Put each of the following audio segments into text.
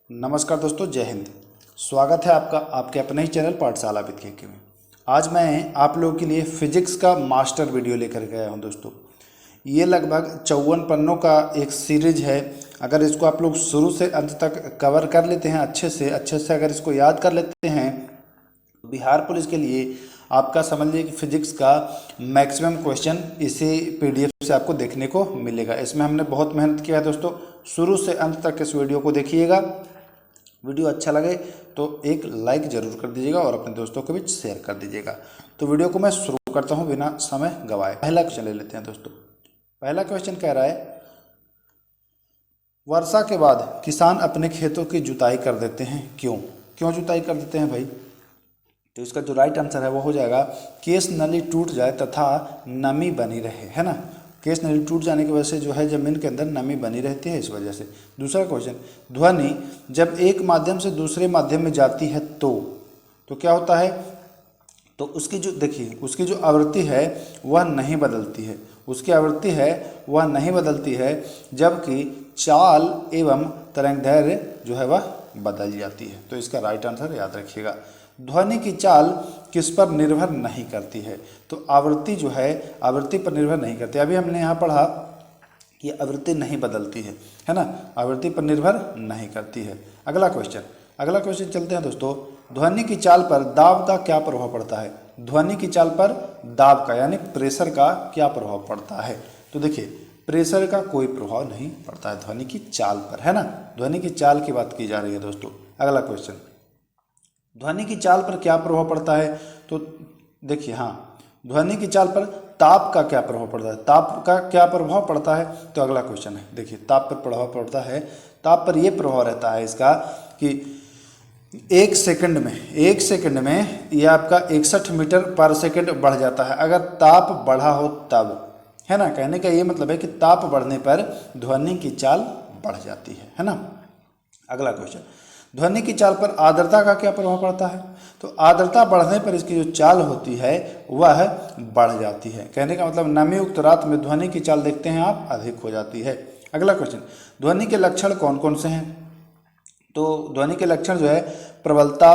नमस्कार दोस्तों, जय हिंद। स्वागत है आपका आपके अपने ही चैनल पाठशाला विद के में। आज मैं आप लोगों के लिए फिजिक्स का मास्टर वीडियो लेकर गया हूं दोस्तों। ये लगभग 54 पन्नों का एक सीरीज है। अगर इसको आप लोग शुरू से अंत तक कवर कर लेते हैं अच्छे से अगर इसको याद कर लेते हैं, बिहार पुलिस के लिए आपका समझ लीजिए कि फिजिक्स का मैक्सिमम क्वेश्चन इसी पीडीएफ से आपको देखने को मिलेगा। इसमें हमने बहुत मेहनत किया है दोस्तों। शुरू से अंत तक इस वीडियो को देखिएगा। वीडियो अच्छा लगे तो एक लाइक जरूर कर दीजिएगा और अपने दोस्तों को भी शेयर कर दीजिएगा। तो वीडियो को मैं शुरू करता हूं बिना समय गवाए। पहला क्वेश्चन ले लेते हैं दोस्तों। पहला क्वेश्चन कह रहा है, वर्षा के बाद किसान अपने खेतों की जुताई कर देते हैं, क्यों जुताई कर देते हैं भाई? तो इसका जो राइट आंसर है वो हो जाएगा, केस नली टूट जाए तथा नमी बनी रहे, है ना। केस नली टूट जाने की वजह से जो है जमीन के अंदर नमी बनी रहती है, इस वजह से। दूसरा क्वेश्चन, ध्वनि जब एक माध्यम से दूसरे माध्यम में जाती है तो क्या होता है? तो उसकी जो देखिए उसकी जो आवृत्ति है वह नहीं बदलती है। उसकी आवृत्ति है वह नहीं बदलती है, जबकि चाल एवं तरंगदैर्घ्य जो है वह बदल जाती है। तो इसका राइट आंसर याद रखिएगा। ध्वनि की चाल किस पर निर्भर नहीं करती है? तो आवृत्ति जो है आवृत्ति पर निर्भर नहीं करती। अभी हमने यहाँ पढ़ा कि आवृत्ति नहीं बदलती है ना, आवृत्ति पर निर्भर नहीं करती है। अगला क्वेश्चन चलते हैं दोस्तों। ध्वनि की चाल पर दाब का क्या प्रभाव पड़ता है? ध्वनि की चाल पर दाब का यानी प्रेशर का क्या प्रभाव पड़ता है? तो देखिए, प्रेशर का कोई प्रभाव नहीं पड़ता है ध्वनि की चाल पर, है ना। ध्वनि की चाल की बात की जा रही है दोस्तों। अगला क्वेश्चन, ध्वनि की चाल पर क्या प्रभाव पड़ता है? तो देखिए, हाँ, ध्वनि की चाल पर ताप का क्या प्रभाव पड़ता है? ताप का क्या प्रभाव पड़ता है? तो अगला क्वेश्चन है, देखिए, ताप पर प्रभाव पड़ता है। ताप पर यह प्रभाव रहता है इसका कि एक सेकंड में यह आपका 61 मीटर पर सेकंड बढ़ जाता है, अगर ताप बढ़ा हो तब, है ना। कहने का ये मतलब है कि ताप बढ़ने पर ध्वनि की चाल बढ़ जाती है ना। अगला क्वेश्चन, ध्वनि की चाल पर आर्द्रता का क्या प्रभाव पड़ता है? तो आर्द्रता बढ़ने पर इसकी जो चाल होती है वह बढ़ जाती है। कहने का मतलब नमी युक्त रात में ध्वनि की चाल देखते हैं आप अधिक हो जाती है। अगला क्वेश्चन, ध्वनि के लक्षण कौन कौन से हैं? तो ध्वनि के लक्षण जो है प्रबलता,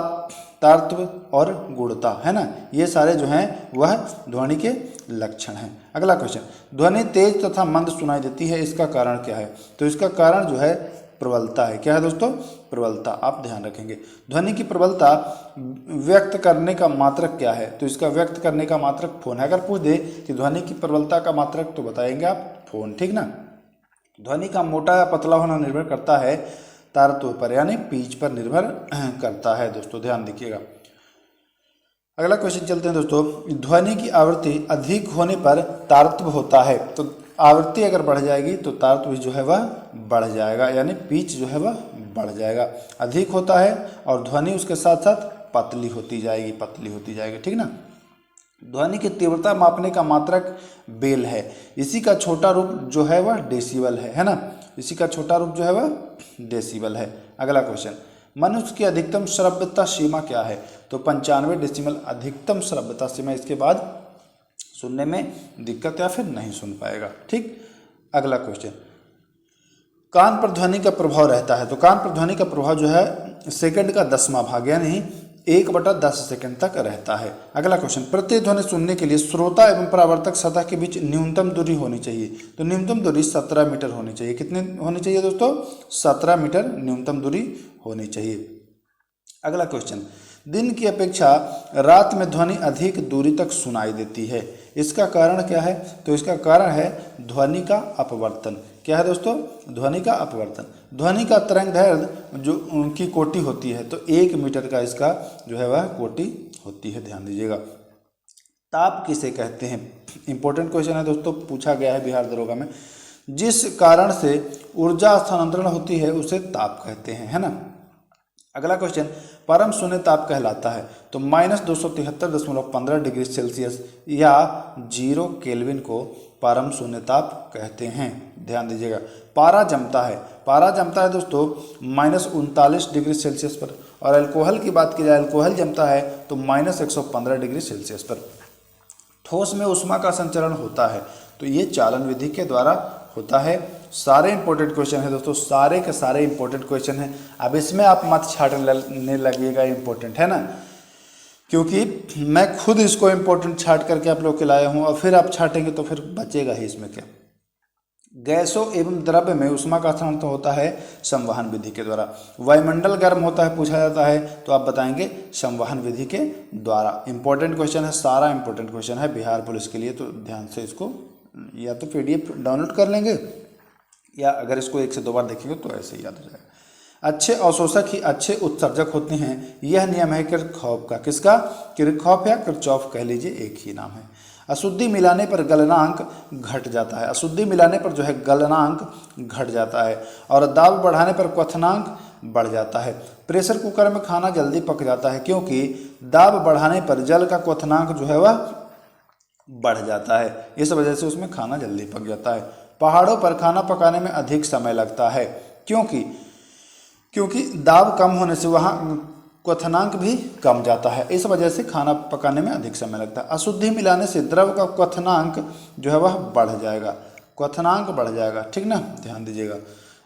तारत्व और गुणता, है ना। ये सारे जो हैं वह ध्वनि के लक्षण हैं। अगला क्वेश्चन, ध्वनि तेज तथा मंद सुनाई देती है, इसका कारण क्या है? तो इसका कारण जो है प्रबलता है। क्या है दोस्तों? प्रबलता। आप ध्यान रखेंगे। ध्वनि की प्रबलता व्यक्त करने का मात्रक क्या है? तो इसका व्यक्त करने का मात्रक फोन है। अगर पूछ दे कि ध्वनि की प्रबलता का मात्रक, तो बताएंगे आप फोन, ठीक ना। ध्वनि का मोटा या पतला होना निर्भर करता है तारत्व पर यानी पिच पर निर्भर करता है दोस्तों, ध्यान दीजिएगा। अगला क्वेश्चन चलते हैं दोस्तों। ध्वनि की आवृत्ति अधिक होने पर तारत्व होता है, तो आवृत्ति अगर बढ़ जाएगी तो तारत्व जो है वह बढ़ जाएगा, यानी पिच जो है वह बढ़ जाएगा। अधिक होता है और ध्वनि उसके साथ साथ पतली होती जाएगी, ठीक ना। ध्वनि की तीव्रता मापने का मात्रक बेल है। इसी का छोटा रूप जो है वह डेसिबल है ना। इसी का छोटा रूप जो है वह डेसिबल है। अगला क्वेश्चन, मनुष्य की अधिकतम श्रव्यता सीमा क्या है? तो 95 डेसिबल अधिकतम श्रव्यता सीमा। इसके बाद सुनने में दिक्कत या फिर नहीं सुन पाएगा, ठीक। अगला क्वेश्चन, कान पर ध्वनि का प्रभाव रहता है। तो कान पर ध्वनि का प्रभाव जो है सेकंड का 10वां भाग यानी 1/10 सेकंड तक रहता है। अगला क्वेश्चन, प्रतिध्वनि सुनने के लिए श्रोता एवं परावर्तक सतह के बीच न्यूनतम दूरी होनी चाहिए। तो न्यूनतम दूरी 17 मीटर होनी चाहिए। कितनी होनी चाहिए दोस्तों? 17 मीटर न्यूनतम दूरी होनी चाहिए। अगला क्वेश्चन, दिन की अपेक्षा रात में ध्वनि अधिक दूरी तक सुनाई देती है, इसका कारण क्या है? तो इसका कारण है ध्वनि का अपवर्तन। क्या है दोस्तों? ध्वनि का अपवर्तन। ध्वनि का तरंगदैर्घ्य जो उनकी कोटि होती है, तो 1 मीटर का इसका जो है वह कोटि होती है, ध्यान दीजिएगा। ताप किसे कहते हैं? इंपॉर्टेंट क्वेश्चन है दोस्तों, पूछा गया है बिहार दरोगा में। जिस कारण से ऊर्जा स्थानांतरण होती है उसे ताप कहते हैं, है ना। अगला क्वेश्चन, परम शून्य ताप कहलाता है। तो -273.15 डिग्री सेल्सियस या 0 केल्विन को परम शून्य ताप कहते हैं, ध्यान दीजिएगा। पारा जमता है दोस्तों -39 डिग्री सेल्सियस पर, और अल्कोहल की बात की जाए, अल्कोहल जमता है तो -115 डिग्री सेल्सियस पर। ठोस में ऊष्मा का संचरण होता है, तो ये चालन विधि के द्वारा होता है। सारे इंपॉर्टेंट क्वेश्चन है दोस्तों, सारे के सारे इंपॉर्टेंट क्वेश्चन है। अब इसमें आप मत छाटने लगिएगा इंपॉर्टेंट, है ना, क्योंकि मैं खुद इसको इंपॉर्टेंट छाट करके आप लोग के लाया हूँ, और फिर आप छाटेंगे तो फिर बचेगा ही इसमें क्या। गैसों एवं द्रव्य में ऊष्मा का स्थानांतरण होता है संवहन विधि के द्वारा। वायुमंडल गर्म होता है पूछा जाता है, तो आप बताएंगे संवहन विधि के द्वारा। इंपॉर्टेंट क्वेश्चन है, सारा इंपॉर्टेंट क्वेश्चन है बिहार पुलिस के लिए, तो ध्यान से इसको या तो PDF डाउनलोड कर लेंगे, या अगर इसको 1 से 2 बार देखेंगे तो ऐसे ही याद हो जाएगा। अच्छे अवशोषक ही अच्छे उत्सर्जक होते हैं, यह नियम है किरचॉफ का। किसका? किरचॉफ या किरचॉफ कह लीजिए, एक ही नाम है। अशुद्धि मिलाने पर गलनांक घट जाता है, अशुद्धि मिलाने पर जो है गलनांक घट जाता है, और दाब बढ़ाने पर क्वथनांक बढ़ जाता है। प्रेशर कुकर में खाना जल्दी पक जाता है, क्योंकि दाब बढ़ाने पर जल का क्वथनांक जो है वह बढ़ जाता है, इस वजह से उसमें खाना जल्दी पक जाता है। पहाड़ों पर खाना पकाने में अधिक समय लगता है, क्योंकि दाब कम होने से वहाँ क्वथनांक भी कम जाता है, इस वजह से खाना पकाने में अधिक समय लगता है। अशुद्धि मिलाने से द्रव का क्वथनांक जो है वह बढ़ जाएगा, क्वथनांक बढ़ जाएगा, ठीक ना, ध्यान दीजिएगा।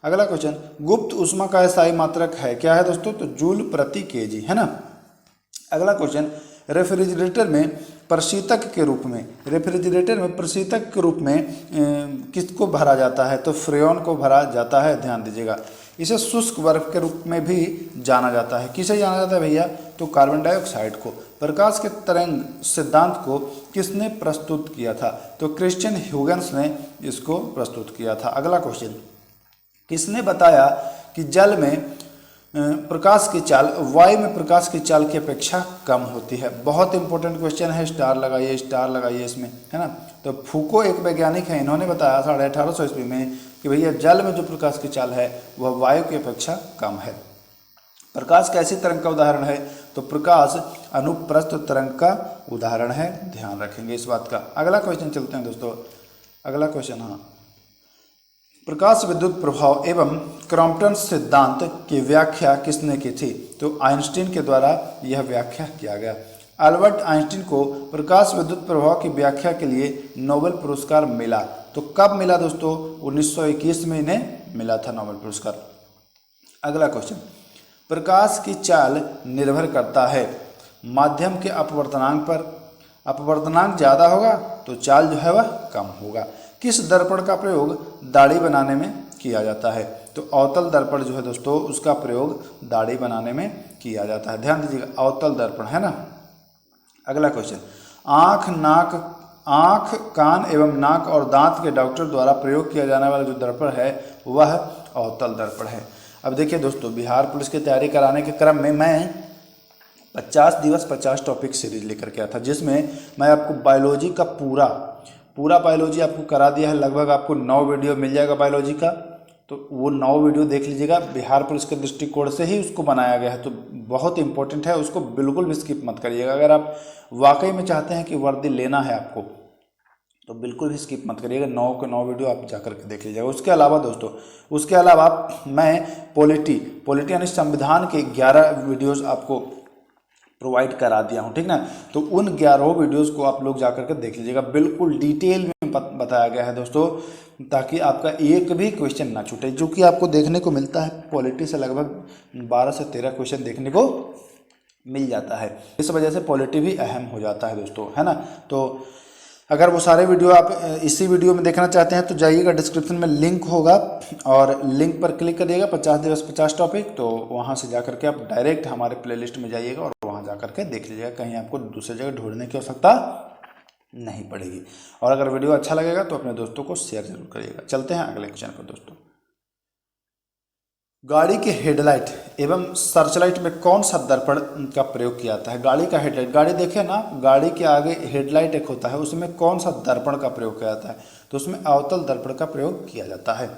अगला क्वेश्चन, गुप्त ऊष्मा का स्थायी मात्रक है, क्या है दोस्तों? तो जूल प्रति केजी, है ना। अगला क्वेश्चन, रेफ्रिजरेटर में प्रशीतक के रूप में, रेफ्रिजरेटर में प्रशीतक के रूप में किसको भरा जाता है? तो फ्रेऑन को भरा जाता है, ध्यान दीजिएगा। इसे शुष्क बर्फ के रूप में भी जाना जाता है। किसे जाना जाता है भैया? तो कार्बन डाइऑक्साइड को। प्रकाश के तरंग सिद्धांत को किसने प्रस्तुत किया था? तो क्रिश्चियन ह्यूगेंस ने इसको प्रस्तुत किया था। अगला क्वेश्चन, किसने बताया कि जल में प्रकाश की चाल वायु में प्रकाश की चाल की अपेक्षा कम होती है? बहुत इंपॉर्टेंट क्वेश्चन है, स्टार लगाइए इसमें, है ना। तो फूको एक वैज्ञानिक है, इन्होंने बताया 1850 ईस्वी में कि भैया जल में जो प्रकाश की चाल है वह वायु की अपेक्षा कम है। प्रकाश कैसी तरंग का उदाहरण है? तो प्रकाश अनुप्रस्थ तरंग का उदाहरण है, ध्यान रखेंगे इस बात का। अगला क्वेश्चन चलते हैं दोस्तों, अगला क्वेश्चन, हाँ, प्रकाश विद्युत प्रभाव एवं क्रॉम्पटन सिद्धांत की व्याख्या किसने की थी? तो आइंस्टीन के द्वारा यह व्याख्या किया गया। अल्बर्ट आइंस्टीन को प्रकाश विद्युत प्रभाव की व्याख्या के लिए नोबेल पुरस्कार मिला, तो कब मिला दोस्तों? 1921 में इन्हें मिला था नोबेल पुरस्कार। अगला क्वेश्चन, प्रकाश की चाल निर्भर करता है माध्यम के अपवर्तनांक पर। अपवर्तनांक ज़्यादा होगा तो चाल जो है वह कम होगा। किस दर्पण का प्रयोग दाढ़ी बनाने में किया जाता है? तो अवतल दर्पण जो है दोस्तों, उसका प्रयोग दाढ़ी बनाने में किया जाता है, ध्यान दीजिएगा, अवतल दर्पण, है ना। अगला क्वेश्चन, आँख, कान एवं नाक और दांत के डॉक्टर द्वारा प्रयोग किया जाने वाला जो दर्पण है वह अवतल दर्पण है। अब देखिए दोस्तों, बिहार पुलिस की तैयारी कराने के क्रम में मैं 50 दिवस 50 टॉपिक सीरीज लेकर के आया था, जिसमें मैं आपको बायोलॉजी का पूरा बायोलॉजी आपको करा दिया है। लगभग आपको 9 वीडियो मिल जाएगा बायोलॉजी का, तो वो 9 वीडियो देख लीजिएगा। बिहार पुलिस के दृष्टिकोण से ही उसको बनाया गया है, तो बहुत इंपॉर्टेंट है, उसको बिल्कुल भी स्किप मत करिएगा। अगर आप वाकई में चाहते हैं कि वर्दी लेना है आपको, तो बिल्कुल भी स्किप मत करिएगा, 9 के 9 वीडियो आप जा करके देख लीजिएगा। उसके अलावा दोस्तों, उसके अलावा मैं पॉलिटी यानी संविधान के 11 वीडियोज़ आपको प्रोवाइड करा दिया हूँ, ठीक ना। तो उन 11 वीडियोस को आप लोग जाकर के देख लीजिएगा, बिल्कुल डिटेल में बताया गया है दोस्तों, ताकि आपका एक भी क्वेश्चन ना छूटे, जो कि आपको देखने को मिलता है पॉलिटी से लगभग 12 से 13 क्वेश्चन देखने को मिल जाता है। इस वजह से पॉलिटी भी अहम हो जाता है दोस्तों, है ना। तो अगर वो सारे वीडियो आप इसी वीडियो में देखना चाहते हैं तो जाइएगा, डिस्क्रिप्शन में लिंक होगा और लिंक पर क्लिक करिएगा, 50 दिवस 50 टॉपिक, तो वहाँ से जा करके आप डायरेक्ट हमारे प्लेलिस्ट में जाइएगा और वहाँ जा करके देख लीजिएगा, कहीं आपको दूसरी जगह ढूंढने की आवश्यकता नहीं पड़ेगी। और अगर वीडियो अच्छा लगेगा तो अपने दोस्तों को शेयर जरूर करिएगा। चलते हैं अगले क्वेश्चन पर दोस्तों, गाड़ी के हेडलाइट एवं सर्चलाइट में कौन सा दर्पण का प्रयोग किया जाता है? गाड़ी का हेडलाइट, गाड़ी देखे ना, गाड़ी के आगे हेडलाइट एक होता है, उसमें कौन सा दर्पण का प्रयोग किया जाता है? तो उसमें अवतल दर्पण का प्रयोग किया जाता है।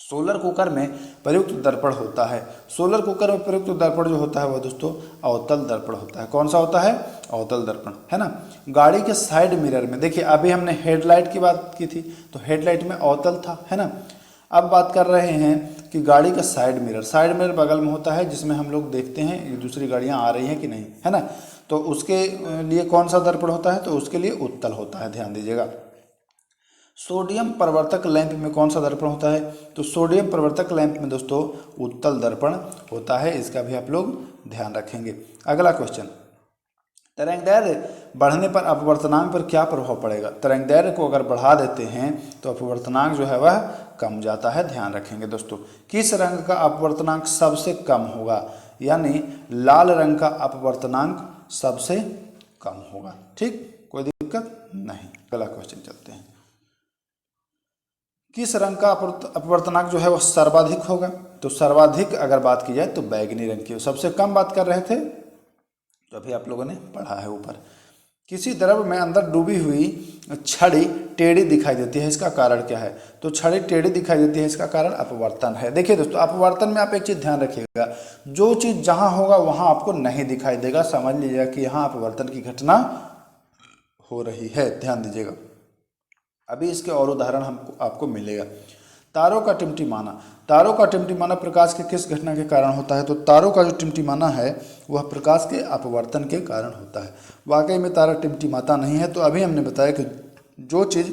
सोलर कुकर में प्रयुक्त दर्पण होता है, सोलर कुकर में प्रयुक्त दर्पण जो होता है वह दोस्तों अवतल दर्पण होता है। कौन सा होता है? अवतल दर्पण, है ना। गाड़ी के साइड मिरर में, देखिए अभी हमने हेडलाइट की बात की थी, तो हेडलाइट में अवतल था, है ना। अब बात कर रहे हैं कि गाड़ी का साइड मिरर बगल में होता है, जिसमें हम लोग देखते हैं ये दूसरी गाड़ियां आ रही हैं कि नहीं, है ना। तो उसके लिए कौन सा दर्पण होता है? तो उसके लिए उत्तल होता है, ध्यान दीजिएगा। सोडियम प्रवर्तक लैंप में कौन सा दर्पण होता है? तो सोडियम प्रवर्तक लैंप में दोस्तों उत्तल दर्पण होता है, इसका भी आप लोग ध्यान रखेंगे। अगला क्वेश्चन, तरंगदैर्घ्य बढ़ने पर अपवर्तनांक पर क्या प्रभाव पड़ेगा? तरंगदैर्घ्य को अगर बढ़ा देते हैं तो अपवर्तनांक जो है वह कम जाता है, ध्यान रखेंगे दोस्तों। किस रंग का अपवर्तनांक सबसे कम होगा? यानी लाल रंग का अपवर्तनांक सबसे कम होगा। ठीक, कोई दिक्कत नहीं। अगला क्वेश्चन चलते हैं, किस रंग का अपवर्तनांक जो है वह सर्वाधिक होगा? तो सर्वाधिक अगर बात की जाए तो बैगनी रंग की। सबसे कम बात कर रहे थे तो अभी आप लोगों ने पढ़ा है ऊपर। किसी द्रव में अंदर डूबी हुई छड़ी टेढ़ी दिखाई देती है, इसका कारण क्या है? तो छड़ी टेढ़ी दिखाई देती है, इसका कारण अपवर्तन है। देखिए दोस्तों, अपवर्तन में आप एक चीज ध्यान रखिएगा, जो चीज जहां होगा वहां आपको नहीं दिखाई देगा, समझ लीजिएगा कि यहाँ अपवर्तन की घटना हो रही है, ध्यान दीजिएगा। अभी इसके और उदाहरण हमको आपको मिलेगा। तारों का टिमटिमाना, तारों का टिमटिमाना प्रकाश के किस घटना के कारण होता है? तो तारों का जो टिमटिमाना है वह प्रकाश के अपवर्तन के कारण होता है। वाकई में तारा टिमटिमाता नहीं है। तो अभी हमने बताया कि जो चीज़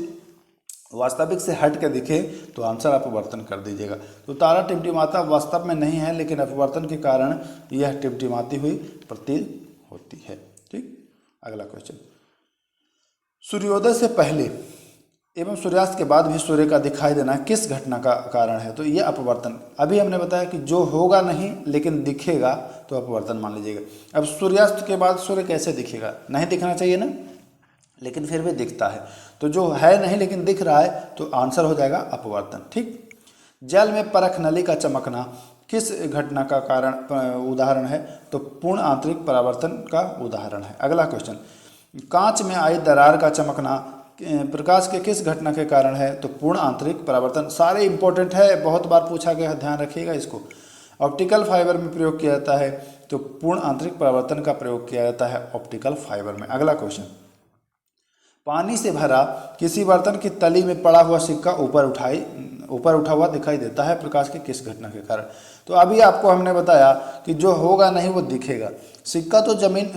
वास्तविक से हट के दिखे तो आंसर अपवर्तन कर दीजिएगा। तो तारा टिमटिमाता वास्तव में नहीं है, लेकिन अपवर्तन के कारण यह टिमटिमाती हुई प्रतीत होती है। ठीक, अगला क्वेश्चन, सूर्योदय से पहले एवं सूर्यास्त के बाद भी सूर्य का दिखाई देना किस घटना का कारण है? तो ये अपवर्तन। अभी हमने बताया कि जो होगा नहीं लेकिन दिखेगा तो अपवर्तन मान लीजिएगा। अब सूर्यास्त के बाद सूर्य कैसे दिखेगा? नहीं दिखना चाहिए ना, लेकिन फिर भी दिखता है। तो जो है नहीं लेकिन दिख रहा है तो आंसर हो जाएगा अपवर्तन। ठीक, जल में परख नली का चमकना किस घटना का कारण उदाहरण है? तो पूर्ण आंतरिक परावर्तन का उदाहरण है। अगला क्वेश्चन, कांच में आई दरार का चमकना प्रकाश के किस घटना के कारण है? तो पूर्ण आंतरिक परावर्तन। सारे इंपॉर्टेंट है, बहुत बार पूछा गया है, ध्यान रखिएगा इसको। ऑप्टिकल फाइबर में प्रयोग किया जाता है तो पूर्ण आंतरिक परावर्तन का प्रयोग किया जाता है ऑप्टिकल फाइबर में। अगला क्वेश्चन, पानी से भरा किसी बर्तन की तली में पड़ा हुआ सिक्का ऊपर उठा हुआ दिखाई देता है, प्रकाश के किस घटना के कारण? तो अभी आपको हमने बताया कि जो होगा नहीं वो दिखेगा। सिक्का तो जमीन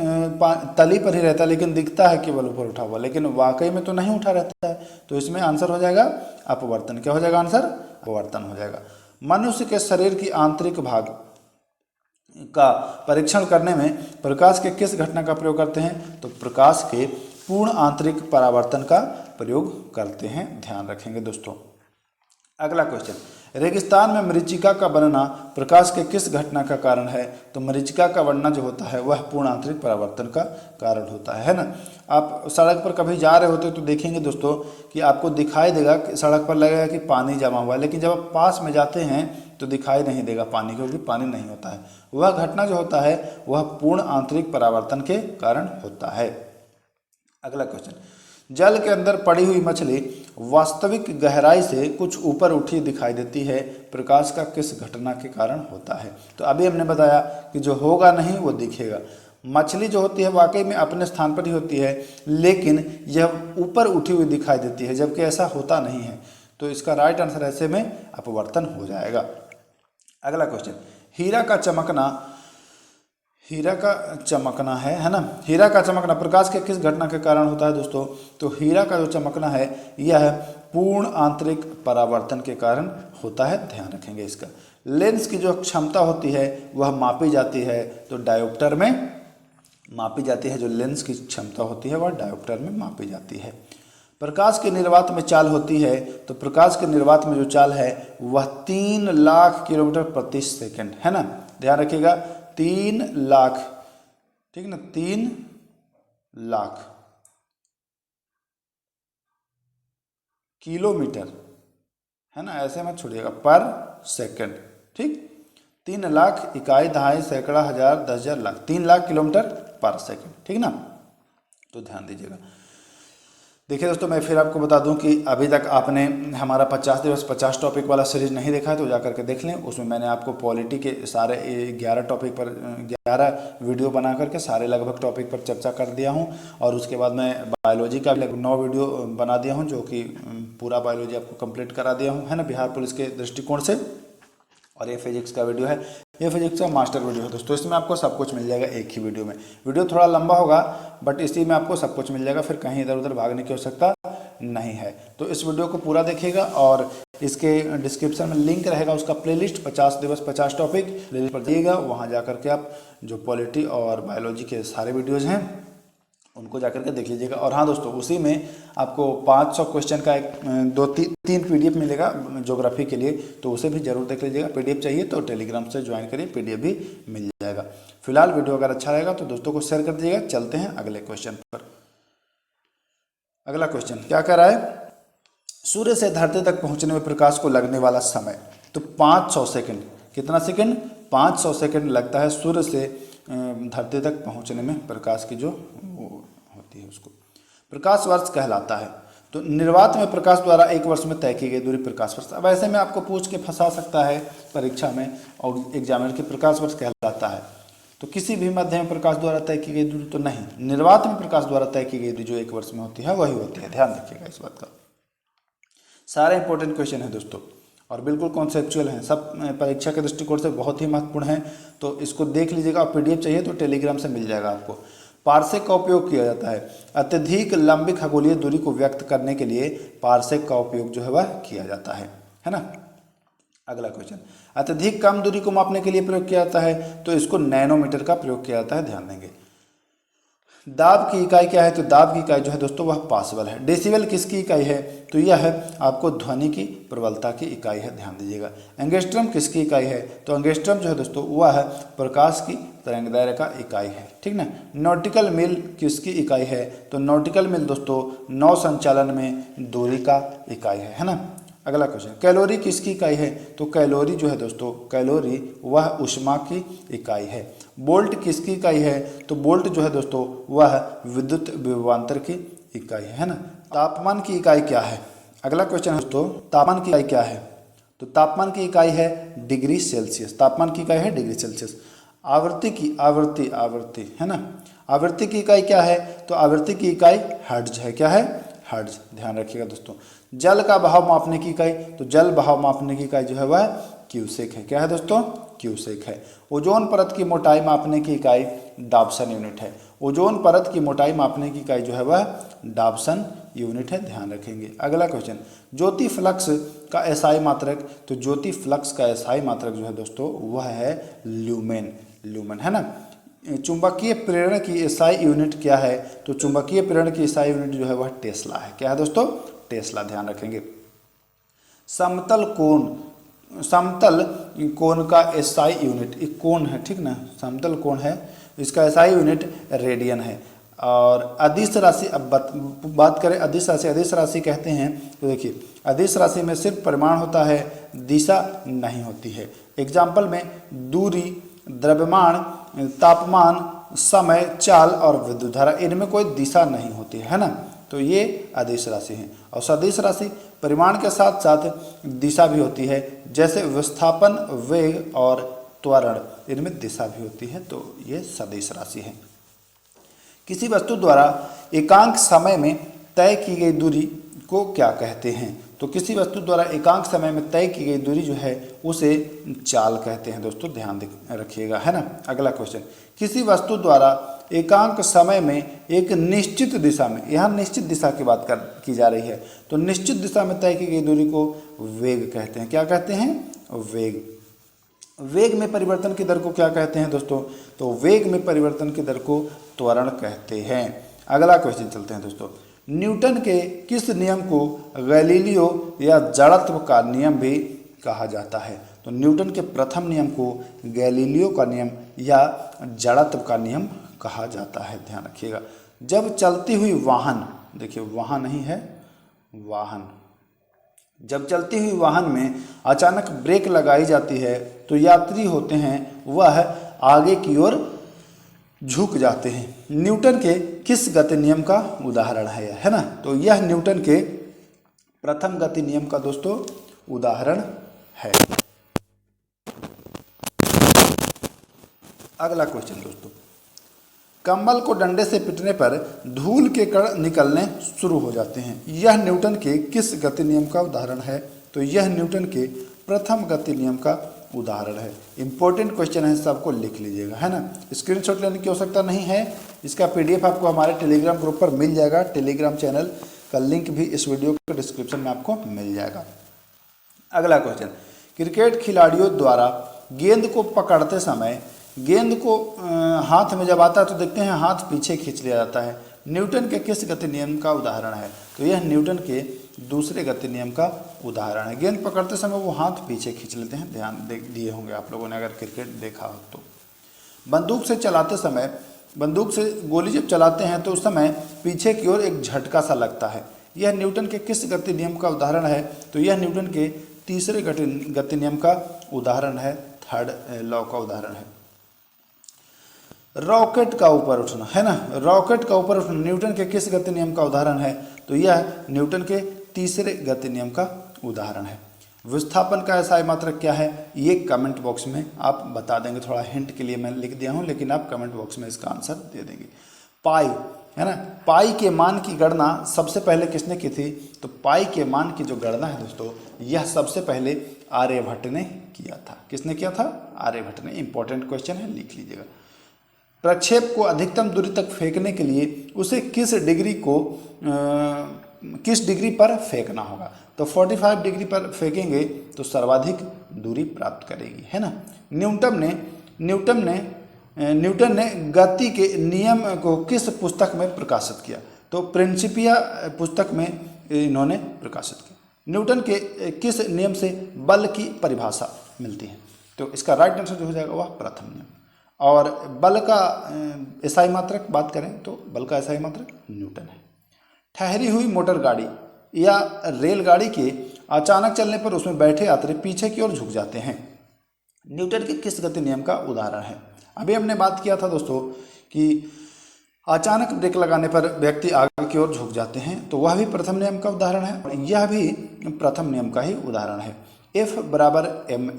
तली पर ही रहता है, लेकिन दिखता है केवल ऊपर उठा हुआ, लेकिन वाकई में तो नहीं उठा रहता है। तो इसमें आंसर हो जाएगा अपवर्तन। क्या हो जाएगा आंसर? अपवर्तन हो जाएगा। मनुष्य के शरीर की आंतरिक भाग का परीक्षण करने में प्रकाश के किस घटना का प्रयोग करते हैं? तो प्रकाश के पूर्ण आंतरिक परावर्तन का प्रयोग करते हैं, ध्यान रखेंगे दोस्तों। अगला क्वेश्चन, रेगिस्तान में मरीचिका का बनना प्रकाश के किस घटना का कारण है? तो मरीचिका का बनना जो होता है वह पूर्ण आंतरिक परावर्तन का कारण होता है ना। आप सड़क पर कभी जा रहे होते तो देखेंगे दोस्तों कि आपको दिखाई देगा कि सड़क पर लगेगा कि पानी जमा हुआ है, लेकिन जब आप पास में जाते हैं तो दिखाई नहीं देगा पानी, क्योंकि पानी नहीं होता है। वह घटना जो होता है वह पूर्ण आंतरिक परावर्तन के कारण होता है। अगला क्वेश्चन, जल के अंदर पड़ी हुई मछली वास्तविक गहराई से कुछ ऊपर उठी दिखाई देती है, प्रकाश का किस घटना के कारण होता है? तो अभी हमने बताया कि जो होगा नहीं वो दिखेगा। मछली जो होती है वाकई में अपने स्थान पर ही होती है, लेकिन यह ऊपर उठी हुई दिखाई देती है, जबकि ऐसा होता नहीं है। तो इसका राइट आंसर ऐसे में अपवर्तन हो जाएगा। अगला क्वेश्चन, हीरा का चमकना है ना। हीरा का चमकना प्रकाश के किस घटना के कारण होता है दोस्तों? तो हीरा का जो चमकना है यह पूर्ण आंतरिक परावर्तन के कारण होता है, ध्यान रखेंगे इसका। लेंस की जो क्षमता होती है वह मापी जाती है तो डायोप्टर में मापी जाती है। जो लेंस की क्षमता होती है वह डायोप्टर में मापी जाती है। प्रकाश के निर्वात में चाल होती है तो प्रकाश के निर्वात में जो चाल है वह 3 लाख किलोमीटर प्रति सेकंड है ना, ध्यान रखिएगा। 3 लाख, ठीक ना, 3 लाख किलोमीटर है ना, ऐसे मत छोड़िएगा, पर सेकंड। ठीक, 3 लाख इकाई दहाई सैकड़ा हजार 10,000 लाख, 3 लाख किलोमीटर पर सेकंड, ठीक ना। तो ध्यान दीजिएगा। देखिए दोस्तों, मैं फिर आपको बता दूं कि अभी तक आपने हमारा 50 दिवस 50 टॉपिक वाला सीरीज नहीं देखा है तो जाकर के देख लें। उसमें मैंने आपको पॉलिटी के सारे 11 टॉपिक पर 11 वीडियो बना करके सारे लगभग टॉपिक पर चर्चा कर दिया हूं। और उसके बाद मैं बायोलॉजी का लगभग 9 वीडियो बना दिया हूँ, जो कि पूरा बायोलॉजी आपको कंप्लीट करा दिया हूँ, है ना, बिहार पुलिस के दृष्टिकोण से। और ये फिजिक्स का वीडियो है, ये फिजिक्स का मास्टर वीडियो है दोस्तों। इसमें आपको सब कुछ मिल जाएगा एक ही वीडियो में। वीडियो थोड़ा लंबा होगा बट इसी में आपको सब कुछ मिल जाएगा, फिर कहीं इधर उधर भागने की आवश्यकता नहीं है। तो इस वीडियो को पूरा देखिएगा और इसके डिस्क्रिप्शन में लिंक रहेगा उसका प्लेलिस्ट 50 दिवस 50 टॉपिक प्लेलिस्ट पर जाइएगा, वहाँ जा करके आप जो पॉलिटी और बायोलॉजी के सारे वीडियोज़ हैं उनको जाकर के देख लीजिएगा। और हाँ दोस्तों, उसी में आपको 500 क्वेश्चन का तीन PDF मिलेगा ज्योग्राफी के लिए, तो उसे भी जरूर देख लीजिएगा। PDF चाहिए तो टेलीग्राम से ज्वाइन करिए, PDF भी मिल जाएगा। फिलहाल वीडियो अगर अच्छा रहेगा तो दोस्तों को शेयर कर दीजिएगा। चलते हैं अगले क्वेश्चन पर। अगला क्वेश्चन क्या कह रहा है, सूर्य से धरती तक पहुँचने में प्रकाश को लगने वाला समय, तो 500 सेकेंड। कितना सेकेंड? 500 सेकेंड लगता है सूर्य से धरती तक पहुँचने में प्रकाश की जो होती है उसको प्रकाश वर्ष कहलाता है। तो निर्वात में प्रकाश द्वारा एक वर्ष में तय की गई दूरी प्रकाश वर्ष। अब ऐसे में आपको पूछ के फंसा सकता है परीक्षा में और एग्जामिनर की प्रकाश वर्ष कहलाता है तो किसी भी माध्यम में प्रकाश द्वारा तय की गई दूरी तो नहीं, निर्वात में प्रकाश द्वारा तय की गई दूरी जो एक वर्ष में होती है वही होती है। ध्यान रखिएगा इस बात का। सारे इंपॉर्टेंट क्वेश्चन हैं दोस्तों और बिल्कुल कॉन्सेप्चुअल हैं, सब परीक्षा के दृष्टिकोण से बहुत ही महत्वपूर्ण है। तो इसको देख लीजिएगा और PDF चाहिए तो टेलीग्राम से मिल जाएगा आपको। पार्सेक का उपयोग किया जाता है, अत्यधिक लंबी खगोलीय दूरी को व्यक्त करने के लिए पार्सेक का उपयोग जो है वह किया जाता है ना। अगला क्वेश्चन, अत्यधिक कम दूरी को मापने के लिए प्रयोग किया जाता है तो इसको नैनोमीटर का प्रयोग किया जाता है। ध्यान देंगे। दाब की इकाई क्या है, तो दाब की इकाई जो है दोस्तों वह पासबल है। डेसिबल किसकी इकाई है, तो यह है आपको ध्वनि की प्रबलता की इकाई है। ध्यान दीजिएगा। एंगस्ट्रम किसकी इकाई है, तो एंगस्ट्रम जो है दोस्तों वह है प्रकाश की तरंगदैर्घ्य का इकाई है, ठीक ना। नॉटिकल मील किसकी इकाई है, तो नॉटिकल मील दोस्तों नौ संचालन में दूरी का इकाई है ना। अगला क्वेश्चन, कैलोरी किसकी इकाई है, तो कैलोरी जो है दोस्तों कैलोरी वह ऊष्मा की इकाई है। बोल्ट किसकी इकाई है, तो बोल्ट जो है दोस्तों वह विद्युत विभवांतर की इकाई है ना। तापमान की इकाई क्या है, अगला क्वेश्चन है दोस्तों, तापमान की इकाई क्या है, तो तापमान की इकाई है डिग्री सेल्सियस। तापमान की इकाई है डिग्री सेल्सियस। आवृत्ति की आवृत्ति है ना, आवृत्ति की इकाई क्या है, तो आवृत्ति की इकाई हर्ट्ज है। क्या है, हर्ट्ज। ध्यान रखिएगा दोस्तों। जल का बहाव मापने की इकाई, तो जल बहाव मापने की इकाई जो है वह क्यूसेक है। क्या है दोस्तों, क्यूसेक है। ओजोन परत की मोटाई मापने की इकाई डाप्सन यूनिट है। ओजोन परत की मोटाई मापने की इकाई जो है वह डाप्सन यूनिट है। ध्यान रखेंगे। अगला क्वेश्चन, ज्योति फ्लक्स का एसआई मात्रक, तो ज्योति फ्लक्स का एसआई मात्रक जो है दोस्तों वह है ल्यूमेन। ल्यूमेन है ना। चुंबकीय प्रेरण की एसआई यूनिट क्या है, तो चुंबकीय प्रेरण की एसआई यूनिट जो है वह टेस्ला है। क्या है दोस्तों, टेस्ला। ध्यान रखेंगे। समतल कोण का एसआई यूनिट, एक कोण है, ठीक ना, समतल कोण है, इसका एसआई यूनिट रेडियन है। और अदिश राशि, अब बात करें अदिश राशि, अदिश राशि कहते हैं तो देखिए अदिश राशि में सिर्फ परिमाण होता है, दिशा नहीं होती है। एग्जाम्पल में दूरी, द्रव्यमान, तापमान, समय, चाल और विद्युत धारा, इनमें कोई दिशा नहीं होती है ना। तो ये अदिश राशि है। और सदिश राशि परिमाण के साथ साथ दिशा भी होती है, जैसे विस्थापन, वेग और त्वरण, इनमें दिशा भी होती है। तो ये सदिश राशि है। किसी वस्तु द्वारा एकांक समय में तय की गई दूरी को क्या कहते हैं, तो किसी वस्तु द्वारा एकांक समय में तय की गई दूरी जो है उसे चाल कहते हैं दोस्तों। ध्यान रखिएगा, है ना। अगला क्वेश्चन, किसी वस्तु द्वारा एकांक समय में एक निश्चित दिशा में, यहाँ निश्चित दिशा की बात की जा रही है, तो निश्चित दिशा में तय की गई दूरी को वेग कहते हैं। क्या कहते हैं, वेग। वेग में परिवर्तन की दर को क्या कहते हैं दोस्तों, तो वेग में परिवर्तन की दर को त्वरण कहते हैं। अगला क्वेश्चन चलते हैं दोस्तों, न्यूटन के किस नियम को गैलीलियो या जड़त्व का नियम भी कहा जाता है, तो न्यूटन के प्रथम नियम को गैलीलियो का नियम या जड़त्व का नियम कहा जाता है। ध्यान रखिएगा। जब चलती हुई वाहन, देखिए वाहन नहीं है, वाहन, जब चलती हुई वाहन में अचानक ब्रेक लगाई जाती है तो यात्री होते हैं वह आगे की ओर झुक जाते हैं। न्यूटन के किस गति नियम का उदाहरण है ना, तो यह न्यूटन के प्रथम गति नियम का दोस्तों उदाहरण है। अगला क्वेश्चन दोस्तों, कंबल को डंडे से पीटने पर धूल के कण निकलने शुरू हो जाते हैं, यह न्यूटन के किस गति नियम का उदाहरण है, तो यह न्यूटन के प्रथम गति नियम का उदाहरण है। इंपॉर्टेंट क्वेश्चन है, सबको लिख लीजिएगा, है ना। स्क्रीनशॉट लेने की आवश्यकता नहीं है, इसका PDF आपको हमारे टेलीग्राम ग्रुप पर मिल जाएगा। टेलीग्राम चैनल का लिंक भी इस वीडियो के डिस्क्रिप्शन में आपको मिल जाएगा। अगला क्वेश्चन, क्रिकेट खिलाड़ियों द्वारा गेंद को पकड़ते समय गेंद को हाथ में जब आता है तो देखते हैं हाथ पीछे खींच लिया जाता है। न्यूटन के किस गति नियम का उदाहरण है? तो यह न्यूटन के दूसरे गति नियम का उदाहरण है। गेंद पकड़ते समय वो हाथ पीछे खींच लेते हैं, ध्यान दिए होंगे आप लोगों ने अगर क्रिकेट देखा हो तो। बंदूक से चलाते समय, बंदूक से गोली जब चलाते हैं तो उस समय पीछे की ओर एक झटका सा लगता है। यह न्यूटन के किस गति नियम का उदाहरण है? तो यह न्यूटन के तीसरे गति नियम का उदाहरण है, थर्ड लॉ का उदाहरण है। रॉकेट का ऊपर उठना, है ना, रॉकेट का ऊपर उठना न्यूटन के किस गति नियम का उदाहरण है? तो यह न्यूटन के तीसरे गति नियम का उदाहरण है। विस्थापन का एसआई मात्रक क्या है? ये कमेंट बॉक्स में आप बता देंगे, थोड़ा हिंट के लिए मैं लिख दिया हूँ, लेकिन आप कमेंट बॉक्स में इसका आंसर दे देंगे। पाई, है ना, पाई के मान की गणना सबसे पहले किसने की थी? तो पाई के मान की जो गणना है दोस्तों, यह सबसे पहले आर्यभट्ट ने किया था। किसने किया था? आर्यभट्ट ने। इंपॉर्टेंट क्वेश्चन है, लिख लीजिएगा। प्रक्षेप को अधिकतम दूरी तक फेंकने के लिए उसे किस डिग्री पर फेंकना होगा? तो 45 डिग्री पर फेंकेंगे तो सर्वाधिक दूरी प्राप्त करेगी, है ना। न्यूटन ने गति के नियम को किस पुस्तक में प्रकाशित किया? तो प्रिंसिपिया पुस्तक में इन्होंने प्रकाशित किया। न्यूटन के किस नियम से बल की परिभाषा मिलती है? तो इसका राइट आंसर जो हो जाएगा वह प्रथम नियम। और बल का एसआई मात्रक बात करें तो बल का एसआई मात्रक न्यूटन है। ठहरी हुई मोटर गाड़ी या रेलगाड़ी के अचानक चलने पर उसमें बैठे यात्री पीछे की ओर झुक जाते हैं, न्यूटन के किस गति नियम का उदाहरण है? अभी हमने बात किया था दोस्तों कि अचानक ब्रेक लगाने पर व्यक्ति आगे की ओर झुक जाते हैं, तो वह भी प्रथम नियम का उदाहरण है। यह भी प्रथम नियम का ही उदाहरण है। F बराबर ma,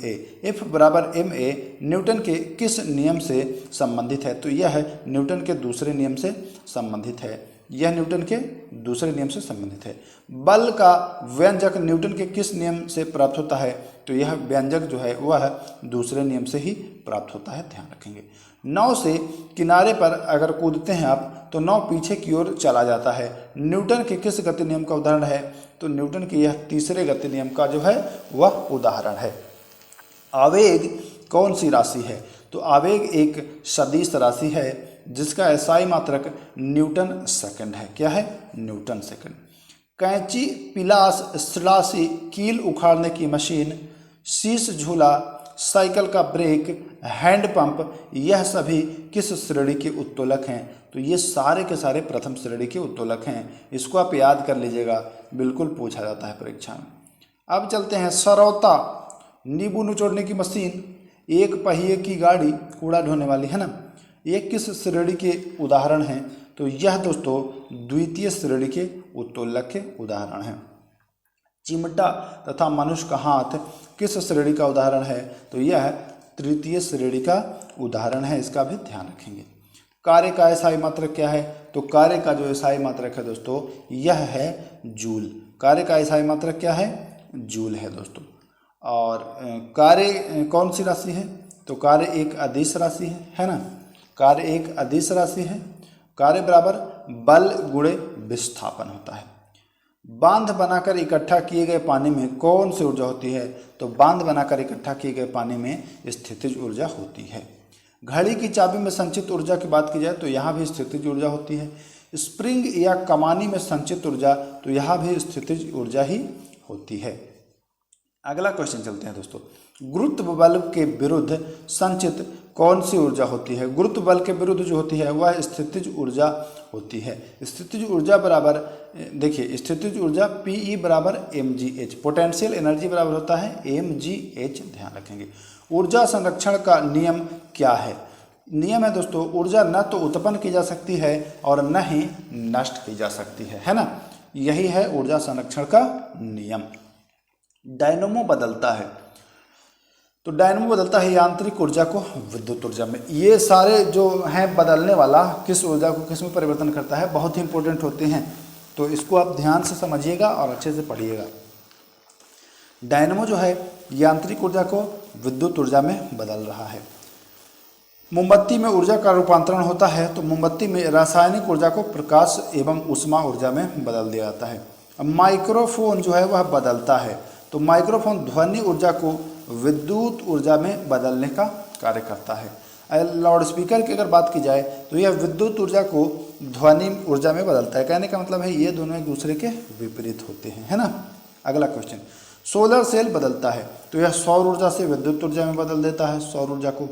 F बराबर ma न्यूटन के किस नियम से संबंधित है? तो यह न्यूटन के दूसरे नियम से संबंधित है। यह न्यूटन के दूसरे नियम से संबंधित है। बल का व्यंजक न्यूटन के किस नियम से प्राप्त होता है? तो यह व्यंजक जो है वह दूसरे नियम से ही प्राप्त होता है, ध्यान रखेंगे। नाव से किनारे पर अगर कूदते हैं आप तो नाव पीछे की ओर चला जाता है, न्यूटन के किस गति नियम का उदाहरण है? तो न्यूटन के यह तीसरे गति नियम का जो है वह उदाहरण है। आवेग कौन सी राशि है? तो आवेग एक सदिश राशि है जिसका एसआई मात्रक न्यूटन सेकंड है। क्या है? Newton second. कैंची, पिलास, स्लासी, कील उखाड़ने की मशीन, शीश झूला, साइकिल का ब्रेक, हैंडपंप, यह सभी किस श्रेणी के उत्तोलक हैं? तो ये सारे के सारे प्रथम श्रेणी के उत्तोलक हैं। इसको आप याद कर लीजिएगा, बिल्कुल पूछा जाता है परीक्षा में। अब चलते हैं सरौता, नींबू निचोड़ने की मशीन, एक पहिए की गाड़ी, कूड़ा ढोने वाली, है ना, ये किस श्रेणी के उदाहरण हैं? तो यह दोस्तों द्वितीय श्रेणी के उत्तोलक के उदाहरण हैं। चिमटा तथा मनुष्य का हाथ किस श्रेणी का उदाहरण है? तो यह तृतीय श्रेणी का उदाहरण है, इसका भी ध्यान रखेंगे। कार्य का एसआई मात्रक क्या है? तो कार्य का जो एसआई मात्रक है दोस्तों यह है जूल। कार्य का एसआई मात्रक क्या है? जूल है दोस्तों। और कार्य कौन सी राशि है? तो कार्य एक अदिश राशि है ना, कार्य एक अदिश राशि है। कार्य बराबर बल गुणे विस्थापन होता है। बांध बनाकर इकट्ठा किए गए पानी में कौन सी ऊर्जा होती है? तो बांध बनाकर इकट्ठा किए गए पानी में स्थितिज ऊर्जा होती है। घड़ी की चाबी में संचित ऊर्जा की बात की जाए तो यहाँ भी स्थितिज ऊर्जा होती है। स्प्रिंग या कमानी में संचित ऊर्जा, तो यहाँ भी स्थितिज ऊर्जा ही होती है। अगला क्वेश्चन चलते हैं दोस्तों। गुरुत्व बल के विरुद्ध संचित कौन सी ऊर्जा होती है? गुरुत्व बल के विरुद्ध जो होती है वह स्थितिज ऊर्जा होती है। स्थितिज ऊर्जा बराबर, देखिए स्थितिज ऊर्जा Pe बराबर mgh, पोटेंशियल एनर्जी बराबर होता है mgh, ध्यान रखेंगे। ऊर्जा संरक्षण का नियम क्या है? नियम है दोस्तों, ऊर्जा न तो उत्पन्न की जा सकती है और न ही नष्ट की जा सकती है ना, यही है ऊर्जा संरक्षण का नियम। डायनमो बदलता है, तो डायनमो बदलता है यांत्रिक ऊर्जा को विद्युत ऊर्जा में। ये सारे जो हैं बदलने वाला किस ऊर्जा को किस में परिवर्तन करता है, बहुत ही इंपॉर्टेंट होते हैं, तो इसको आप ध्यान से समझिएगा और अच्छे से पढ़िएगा। डायनमो जो है यांत्रिक ऊर्जा को विद्युत ऊर्जा में बदल रहा है। मोमबत्ती में ऊर्जा का रूपांतरण होता है तो मोमबत्ती में रासायनिक ऊर्जा को प्रकाश एवं ऊष्मा ऊर्जा में बदल दिया जाता है। अब माइक्रोफोन जो है वह बदलता है तो माइक्रोफोन ध्वनि ऊर्जा को विद्युत ऊर्जा में बदलने का कार्य करता है। लाउड स्पीकर की अगर बात की जाए तो यह विद्युत ऊर्जा को ध्वनि ऊर्जा में बदलता है। कहने का मतलब है ये दोनों एक दूसरे के विपरीत होते हैं, है ना। अगला क्वेश्चन, सोलर सेल बदलता है तो यह सौर ऊर्जा से विद्युत ऊर्जा में बदल देता है सौर ऊर्जा को।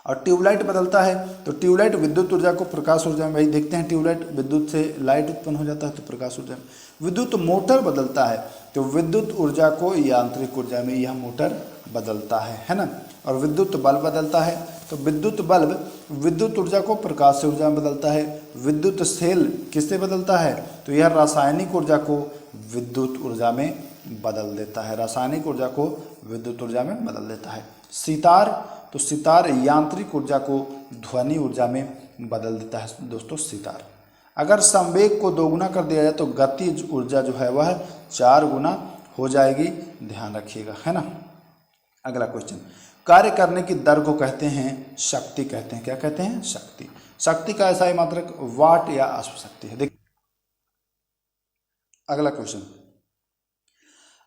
और ट्यूबलाइट बदलता है तो ट्यूबलाइट विद्युत ऊर्जा को प्रकाश ऊर्जा में, भाई देखते हैं ट्यूबलाइट विद्युत से लाइट उत्पन्न हो जाता है तो प्रकाश ऊर्जा में। विद्युत मोटर बदलता है तो विद्युत ऊर्जा को यांत्रिक ऊर्जा में यह मोटर बदलता है ना। और विद्युत बल्ब बदलता है तो विद्युत बल्ब विद्युत ऊर्जा को प्रकाश ऊर्जा में बदलता है। विद्युत सेल किससे बदलता है तो यह रासायनिक ऊर्जा को विद्युत ऊर्जा में बदल देता है, रासायनिक ऊर्जा को विद्युत ऊर्जा में बदल देता है। सितार तो सितार यांत्रिक ऊर्जा को ध्वनि ऊर्जा में बदल देता है दोस्तों सितार। अगर संवेग को दोगुना कर दिया जाए तो गतिज ऊर्जा जो है वह 4 गुना हो जाएगी, ध्यान रखिएगा, है ना। अगला क्वेश्चन, कार्य करने की दर को कहते हैं शक्ति कहते हैं। क्या कहते हैं? शक्ति। शक्ति का ऐसा ही मात्रक वाट या अश्वशक्ति है। देखिए अगला क्वेश्चन,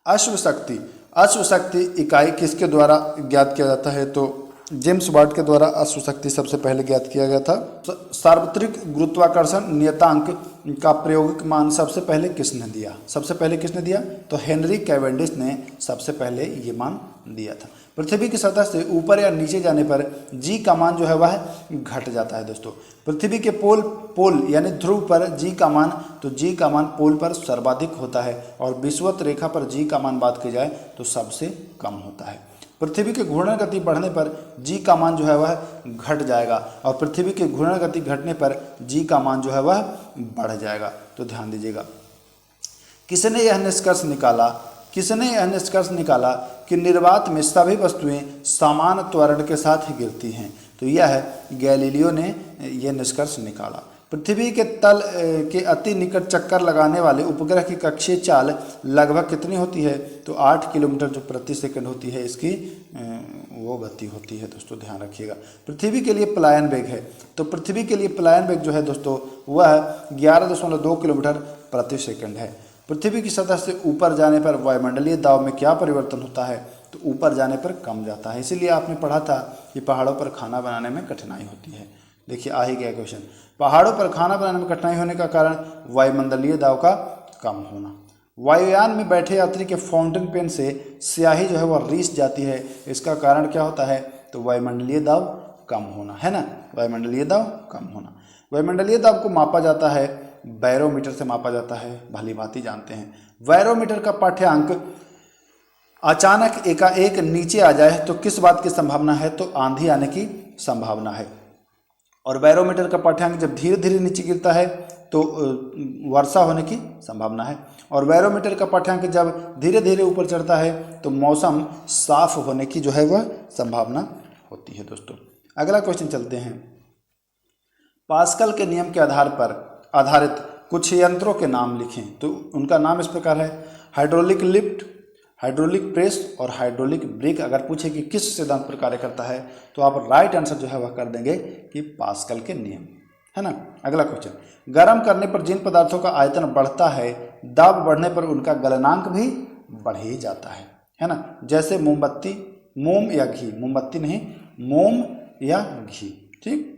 अश्वशक्ति। अश्वशक्ति इकाई किसके द्वारा ज्ञात किया जाता है तो जेम्स वाट के द्वारा अश्वशक्ति सबसे पहले ज्ञात किया गया था। सार्वत्रिक गुरुत्वाकर्षण नियतांक का प्रायोगिक मान सबसे पहले किसने दिया? सबसे पहले किसने दिया तो हेनरी कैवेंडिश ने सबसे पहले ये मान दिया था। पृथ्वी की सतह से ऊपर या नीचे जाने पर जी का मान जो है वह घट जाता है दोस्तों। पृथ्वी के पोल यानी ध्रुव पर जी का मान, तो जी का मान पोल पर सर्वाधिक होता है और विषुवत रेखा पर जी का मान बात की जाए तो सबसे कम होता है। पृथ्वी की घूर्णन गति बढ़ने पर जी का मान जो है वह घट जाएगा और पृथ्वी की घूर्णन गति घटने पर जी का मान जो है वह बढ़ जाएगा। तो ध्यान दीजिएगा, किसने यह निष्कर्ष निकाला कि निर्वात में सभी वस्तुएं समान त्वरण के साथ गिरती हैं? तो यह गैलीलियो ने यह निष्कर्ष निकाला। पृथ्वी के तल के अति निकट चक्कर लगाने वाले उपग्रह की कक्षीय चाल लगभग कितनी होती है तो 8 किलोमीटर जो प्रति सेकंड होती है इसकी वो गति होती है दोस्तों, ध्यान रखिएगा। पृथ्वी के लिए पलायन वेग है तो पृथ्वी के लिए पलायन वेग जो है दोस्तों वह 11.2 किलोमीटर प्रति सेकंड है। पृथ्वी की सतह से ऊपर जाने पर वायुमंडलीय दाब में क्या परिवर्तन होता है तो ऊपर जाने पर कम जाता है। इसीलिए आपने पढ़ा था कि पहाड़ों पर खाना बनाने में कठिनाई होती है। देखिए आ ही गया क्वेश्चन, पहाड़ों पर खाना बनाने में कठिनाई होने का कारण वायुमंडलीय दाब का कम होना। वायुयान में बैठे यात्री के फाउंटेन पेन से स्याही जो है वह रीस जाती है, इसका कारण क्या होता है तो वायुमंडलीय दाब कम होना, है ना, वायुमंडलीय दाब कम होना। वायुमंडलीय दाब को मापा जाता है बैरोमीटर से मापा जाता है, भली भांति जानते हैं। बैरोमीटर का पाठ्यांक अचानक एकाएक नीचे आ जाए तो किस बात की संभावना है तो आंधी आने की संभावना है। और बैरोमीटर का पाठ्यांक जब धीरे धीरे नीचे गिरता है तो वर्षा होने की संभावना है। और बैरोमीटर का पाठ्यांक जब धीरे धीरे ऊपर चढ़ता है तो मौसम साफ होने की जो है वह संभावना होती है दोस्तों। अगला क्वेश्चन चलते हैं, पास्कल के नियम के आधार पर आधारित कुछ यंत्रों के नाम लिखें। तो उनका नाम इस प्रकार है, हाइड्रोलिक लिफ्ट, हाइड्रोलिक प्रेस और हाइड्रोलिक ब्रेक। अगर पूछे कि किस सिद्धांत पर कार्य करता है तो आप राइट आंसर जो है वह कर देंगे कि पास्कल के नियम, है ना। अगला क्वेश्चन, गर्म करने पर जिन पदार्थों का आयतन बढ़ता है दाब बढ़ने पर उनका गलनांक भी बढ़ ही जाता है ना। जैसे मोमबत्ती, मोम या घी, मोमबत्ती नहीं मोम या घी, ठीक।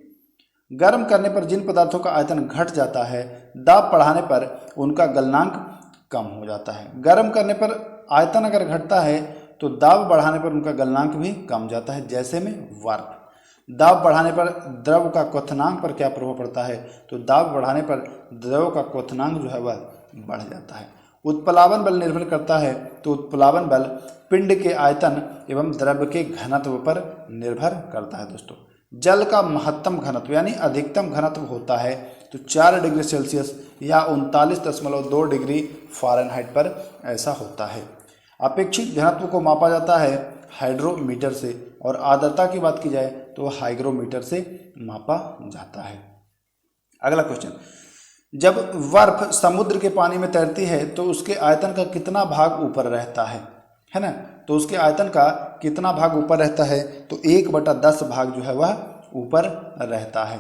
गर्म करने पर जिन पदार्थों का आयतन घट जाता है दाब बढ़ाने पर उनका गलनांक कम हो जाता है। गर्म करने पर आयतन अगर घटता है तो दाब बढ़ाने पर उनका गलनांक भी कम जाता है। जैसे में वार्प, दाब बढ़ाने पर द्रव का क्वथनांक पर क्या प्रभाव पड़ता है तो दाब बढ़ाने पर द्रव का क्वथनांक जो है वह बढ़ जाता है। उत्प्लावन बल निर्भर करता है तो उत्प्लावन बल पिंड के आयतन एवं द्रव के घनत्व पर निर्भर करता है दोस्तों। जल का महत्तम घनत्व यानी अधिकतम घनत्व होता है तो 4 डिग्री सेल्सियस या 39.2 डिग्री फ़ारेनहाइट पर ऐसा होता है। अपेक्षित घनत्व को मापा जाता है हाइड्रोमीटर से और आर्द्रता की बात की जाए तो हाइग्रोमीटर से मापा जाता है। अगला क्वेश्चन, जब बर्फ समुद्र के पानी में तैरती है तो उसके आयतन का कितना भाग ऊपर रहता है ना। तो उसके आयतन का कितना भाग ऊपर रहता है, तो 1/10 भाग जो है वह ऊपर रहता है।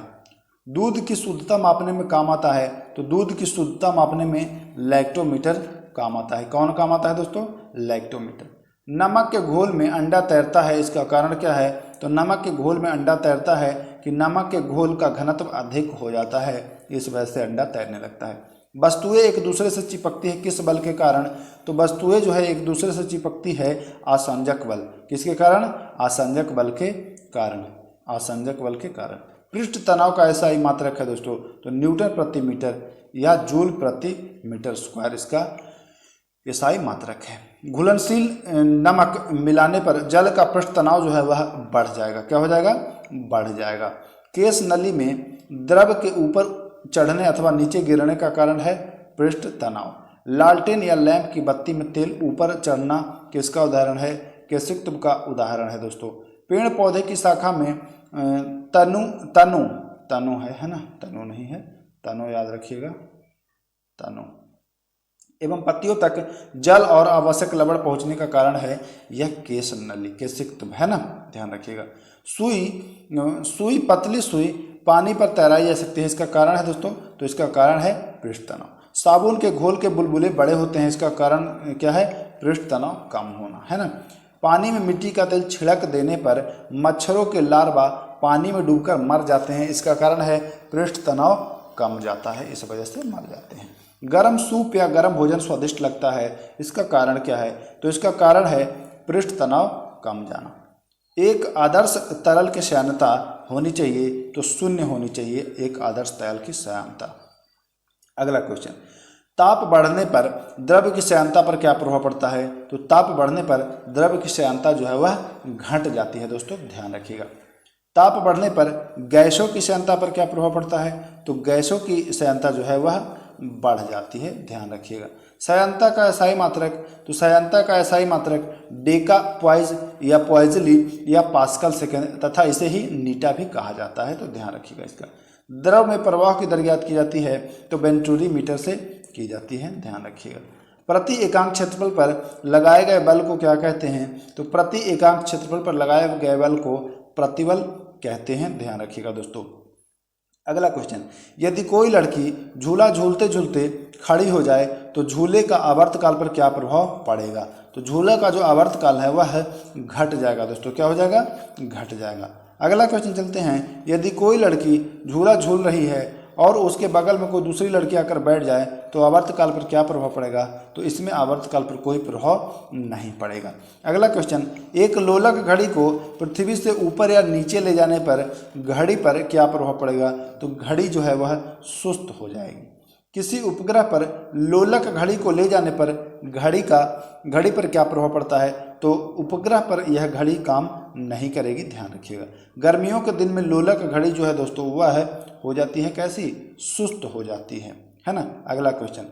दूध की शुद्धता मापने में काम आता है, तो दूध की शुद्धता मापने में लैक्टोमीटर काम आता है। कौन काम आता है दोस्तों, लैक्टोमीटर। नमक के घोल में अंडा तैरता है, इसका कारण क्या है, तो नमक के घोल में अंडा तैरता है कि नमक के घोल का घनत्व अधिक हो जाता है, इस वजह से अंडा तैरने लगता है। वस्तुएं एक दूसरे से चिपकती है किस बल के कारण, तो वस्तुएं जो है एक दूसरे से चिपकती है आसंजक बल। किसके कारण, आसंजक बल के कारण, आसंजक बल के कारण। पृष्ठ तनाव का ऐसा ही मात्रक है दोस्तों, तो न्यूटन प्रति मीटर या जूल प्रति मीटर स्क्वायर इसका एसआई मात्रक है। घुलनशील नमक मिलाने पर जल का पृष्ठ तनाव जो है वह बढ़ जाएगा। क्या हो जाएगा, बढ़ जाएगा। केश नली में द्रव के ऊपर चढ़ने अथवा नीचे गिरने का कारण है पृष्ठ तनाव। लालटेन या लैंप की बत्ती में तेल ऊपर चढ़ना किसका उदाहरण है, केशिकत्व का उदाहरण है दोस्तों। पेड़ पौधे की शाखा में तनु है ना, तनु नहीं है, तनु याद रखिएगा, तनु एवं पत्तियों तक जल और आवश्यक लवण पहुंचने का कारण है यह केश नली, केशिकत्व है ना, ध्यान रखिएगा। सुई पतली सुई पानी पर तैराई जा सकती है, इसका कारण है दोस्तों, तो इसका कारण है पृष्ठ तनाव। साबुन के घोल के बुलबुले बड़े होते हैं, इसका कारण क्या है, पृष्ठ तनाव कम होना, है ना। पानी में मिट्टी का तेल छिड़क देने पर मच्छरों के लार्वा पानी में डूबकर मर जाते हैं, इसका कारण है पृष्ठ तनाव कम जाता है, इस वजह से मर जाते हैं। गर्म सूप या गर्म भोजन स्वादिष्ट लगता है, इसका कारण क्या है, तो इसका कारण है पृष्ठ तनाव कम जाना। एक आदर्श तरल की श्यानता होनी चाहिए, तो 0 होनी चाहिए एक आदर्श तरल की श्यानता। अगला क्वेश्चन, ताप बढ़ने पर द्रव की श्यानता पर क्या प्रभाव पड़ता है, तो ताप बढ़ने पर द्रव की श्यानता जो है वह घट जाती है दोस्तों, ध्यान रखिएगा। ताप बढ़ने पर गैसों की श्यानता पर क्या प्रभाव पड़ता है, तो गैसों की श्यानता जो है वह बढ़ जाती है, ध्यान रखिएगा। श्यानता का एसआई मात्रक, तो श्यानता का एसआई मात्रक डेका पॉइज या पॉइजली या पास्कल सेकेंड तथा इसे ही नीटा भी कहा जाता है, तो ध्यान रखिएगा इसका। द्रव में प्रवाह की दर ज्ञात की जाती है, तो वेंटुरी मीटर से की जाती है, ध्यान रखिएगा। प्रति एकांक क्षेत्रफल पर लगाए गए बल को क्या कहते हैं, तो प्रति एकांक क्षेत्रफल पर लगाए गए बल को प्रतिबल कहते हैं, ध्यान रखिएगा दोस्तों। अगला क्वेश्चन, यदि कोई लड़की झूला झूलते झूलते खड़ी हो जाए तो झूले का आवर्तकाल पर क्या प्रभाव पड़ेगा, तो झूला का जो आवर्तकाल है वह घट जाएगा दोस्तों, क्या हो जाएगा, घट जाएगा। अगला क्वेश्चन चलते हैं, यदि कोई लड़की झूला झूल रही है और उसके बगल में कोई दूसरी लड़की आकर बैठ जाए तो आवर्तकाल पर क्या प्रभाव पड़ेगा, तो इसमें आवर्तकाल पर कोई प्रभाव नहीं पड़ेगा। अगला क्वेश्चन, एक लोलक घड़ी को पृथ्वी से ऊपर या नीचे ले जाने पर घड़ी पर क्या प्रभाव पड़ेगा, तो घड़ी जो है वह सुस्त हो जाएगी। किसी उपग्रह पर लोलक घड़ी को ले जाने पर घड़ी पर क्या प्रभाव पड़ता है, तो उपग्रह पर यह घड़ी काम नहीं करेगी, ध्यान रखिएगा। गर्मियों के दिन में लोलक घड़ी जो है दोस्तों वह हो जाती है कैसी, सुस्त हो जाती है ना। अगला क्वेश्चन,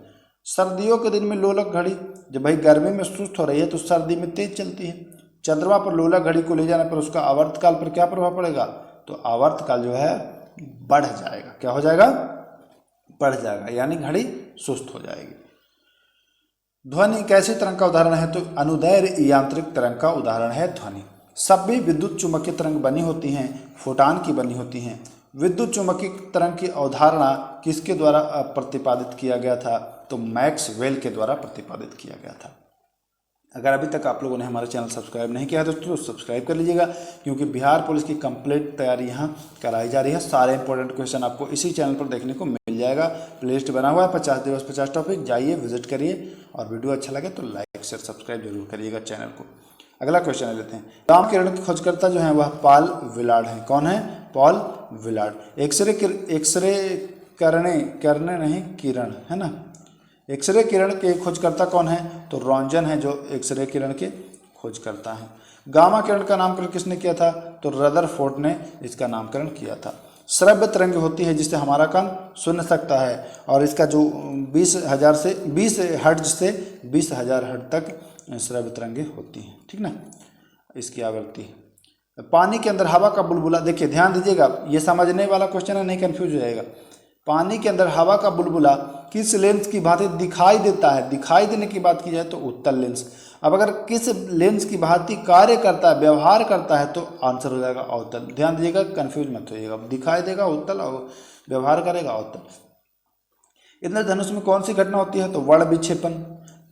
सर्दियों के दिन में लोलक घड़ी जब भाई गर्मी में सुस्त हो रही है तो सर्दी में तेज चलती है। चंद्रमा पर लोलक घड़ी को ले जाने पर उसका आवर्तकाल पर क्या प्रभाव पड़ेगा, तो आवर्तकाल जो है बढ़ जाएगा, क्या हो जाएगा, बढ़ जाएगा, यानी घड़ी सुस्त हो जाएगी। ध्वनि कैसी तरंग का उदाहरण है, तो अनुदैर्घ्य यांत्रिक तरंग का उदाहरण है ध्वनि। सभी विद्युत चुम्बकीय तरंग बनी होती हैं फोटॉन की बनी होती हैं। विद्युत चुम्बकीय तरंग की अवधारणा किसके द्वारा प्रतिपादित किया गया था, तो मैक्सवेल के द्वारा प्रतिपादित किया गया था। अगर अभी तक आप लोगों ने हमारा चैनल सब्सक्राइब नहीं किया है दोस्तों, सब्सक्राइब कर लीजिएगा, क्योंकि बिहार पुलिस की कंप्लीट तैयारी यहाँ कराई जा रही है। सारे इंपॉर्टेंट क्वेश्चन आपको इसी चैनल पर देखने को मिल जाएगा। प्ले लिस्ट बना हुआ है 50 दिवस 50 टॉपिक, जाइए विजिट करिए, और वीडियो अच्छा लगे तो लाइक शेयर सब्सक्राइब जरूर करिएगा चैनल को। अगला क्वेश्चन लेते हैं, गामा किरण के खोजकर्ता जो है वह पॉल विलार्ड है। कौन है, पॉल विलार्ड। एक्सरे करने नहीं किरण है ना, एक्सरे किरण के खोजकर्ता कौन है, तो रॉन्जन है जो एक्सरे किरण के खोजकर्ता हैं। गामा किरण का नामकरण किसने किया था, तो रदरफोर्ड ने इसका नामकरण किया था। श्रव्य तरंग होती है जिससे हमारा कान सुन सकता है, और इसका जो 20 हर्ट्ज से 20,000 हर्ट्ज तक श्रव्य तरंगें होती हैं, ठीक ना, इसकी आवृत्ति। पानी के अंदर हवा का बुलबुला, देखिए ध्यान दीजिएगा, ये समझने वाला क्वेश्चन है, नहीं कंफ्यूज हो जाएगा। पानी के अंदर हवा का बुलबुला किस लेंस की भांति दिखाई देता है? दिखाई देने की बात की जाए तो उत्तल लेंस। अब अगर किस लेंस की भांति कार्य करता है, व्यवहार करता है, तो आंसर हो जाएगा अवतल। ध्यान दीजिएगा, कंफ्यूज मत होइएगा। दिखाई देगा उत्तल और व्यवहार करेगा अवतल। इंद्रधनुष में कौन सी घटना होती है? तो वर्ण विक्षेपण,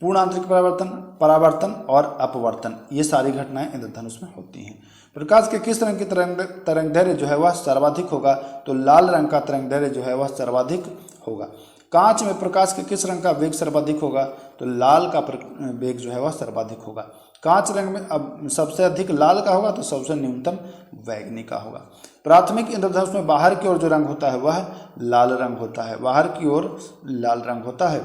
पूर्ण आंतरिक परावर्तन, परावर्तन और अपवर्तन, ये सारी घटनाएं इंद्रधनुष में होती हैं। प्रकाश के किस रंग की तरंग दैर्घ्य जो है वह सर्वाधिक होगा? तो लाल रंग का तरंग दैर्घ्य जो है वह सर्वाधिक होगा। कांच में प्रकाश के किस रंग का वेग सर्वाधिक होगा? तो लाल का वेग जो है वह सर्वाधिक होगा। कांच रंग में अब सबसे अधिक लाल का होगा तो सबसे न्यूनतम बैगनी का होगा। प्राथमिक इंद्रधनुष में बाहर की ओर जो रंग होता है वह लाल रंग होता है, बाहर की ओर लाल रंग होता है।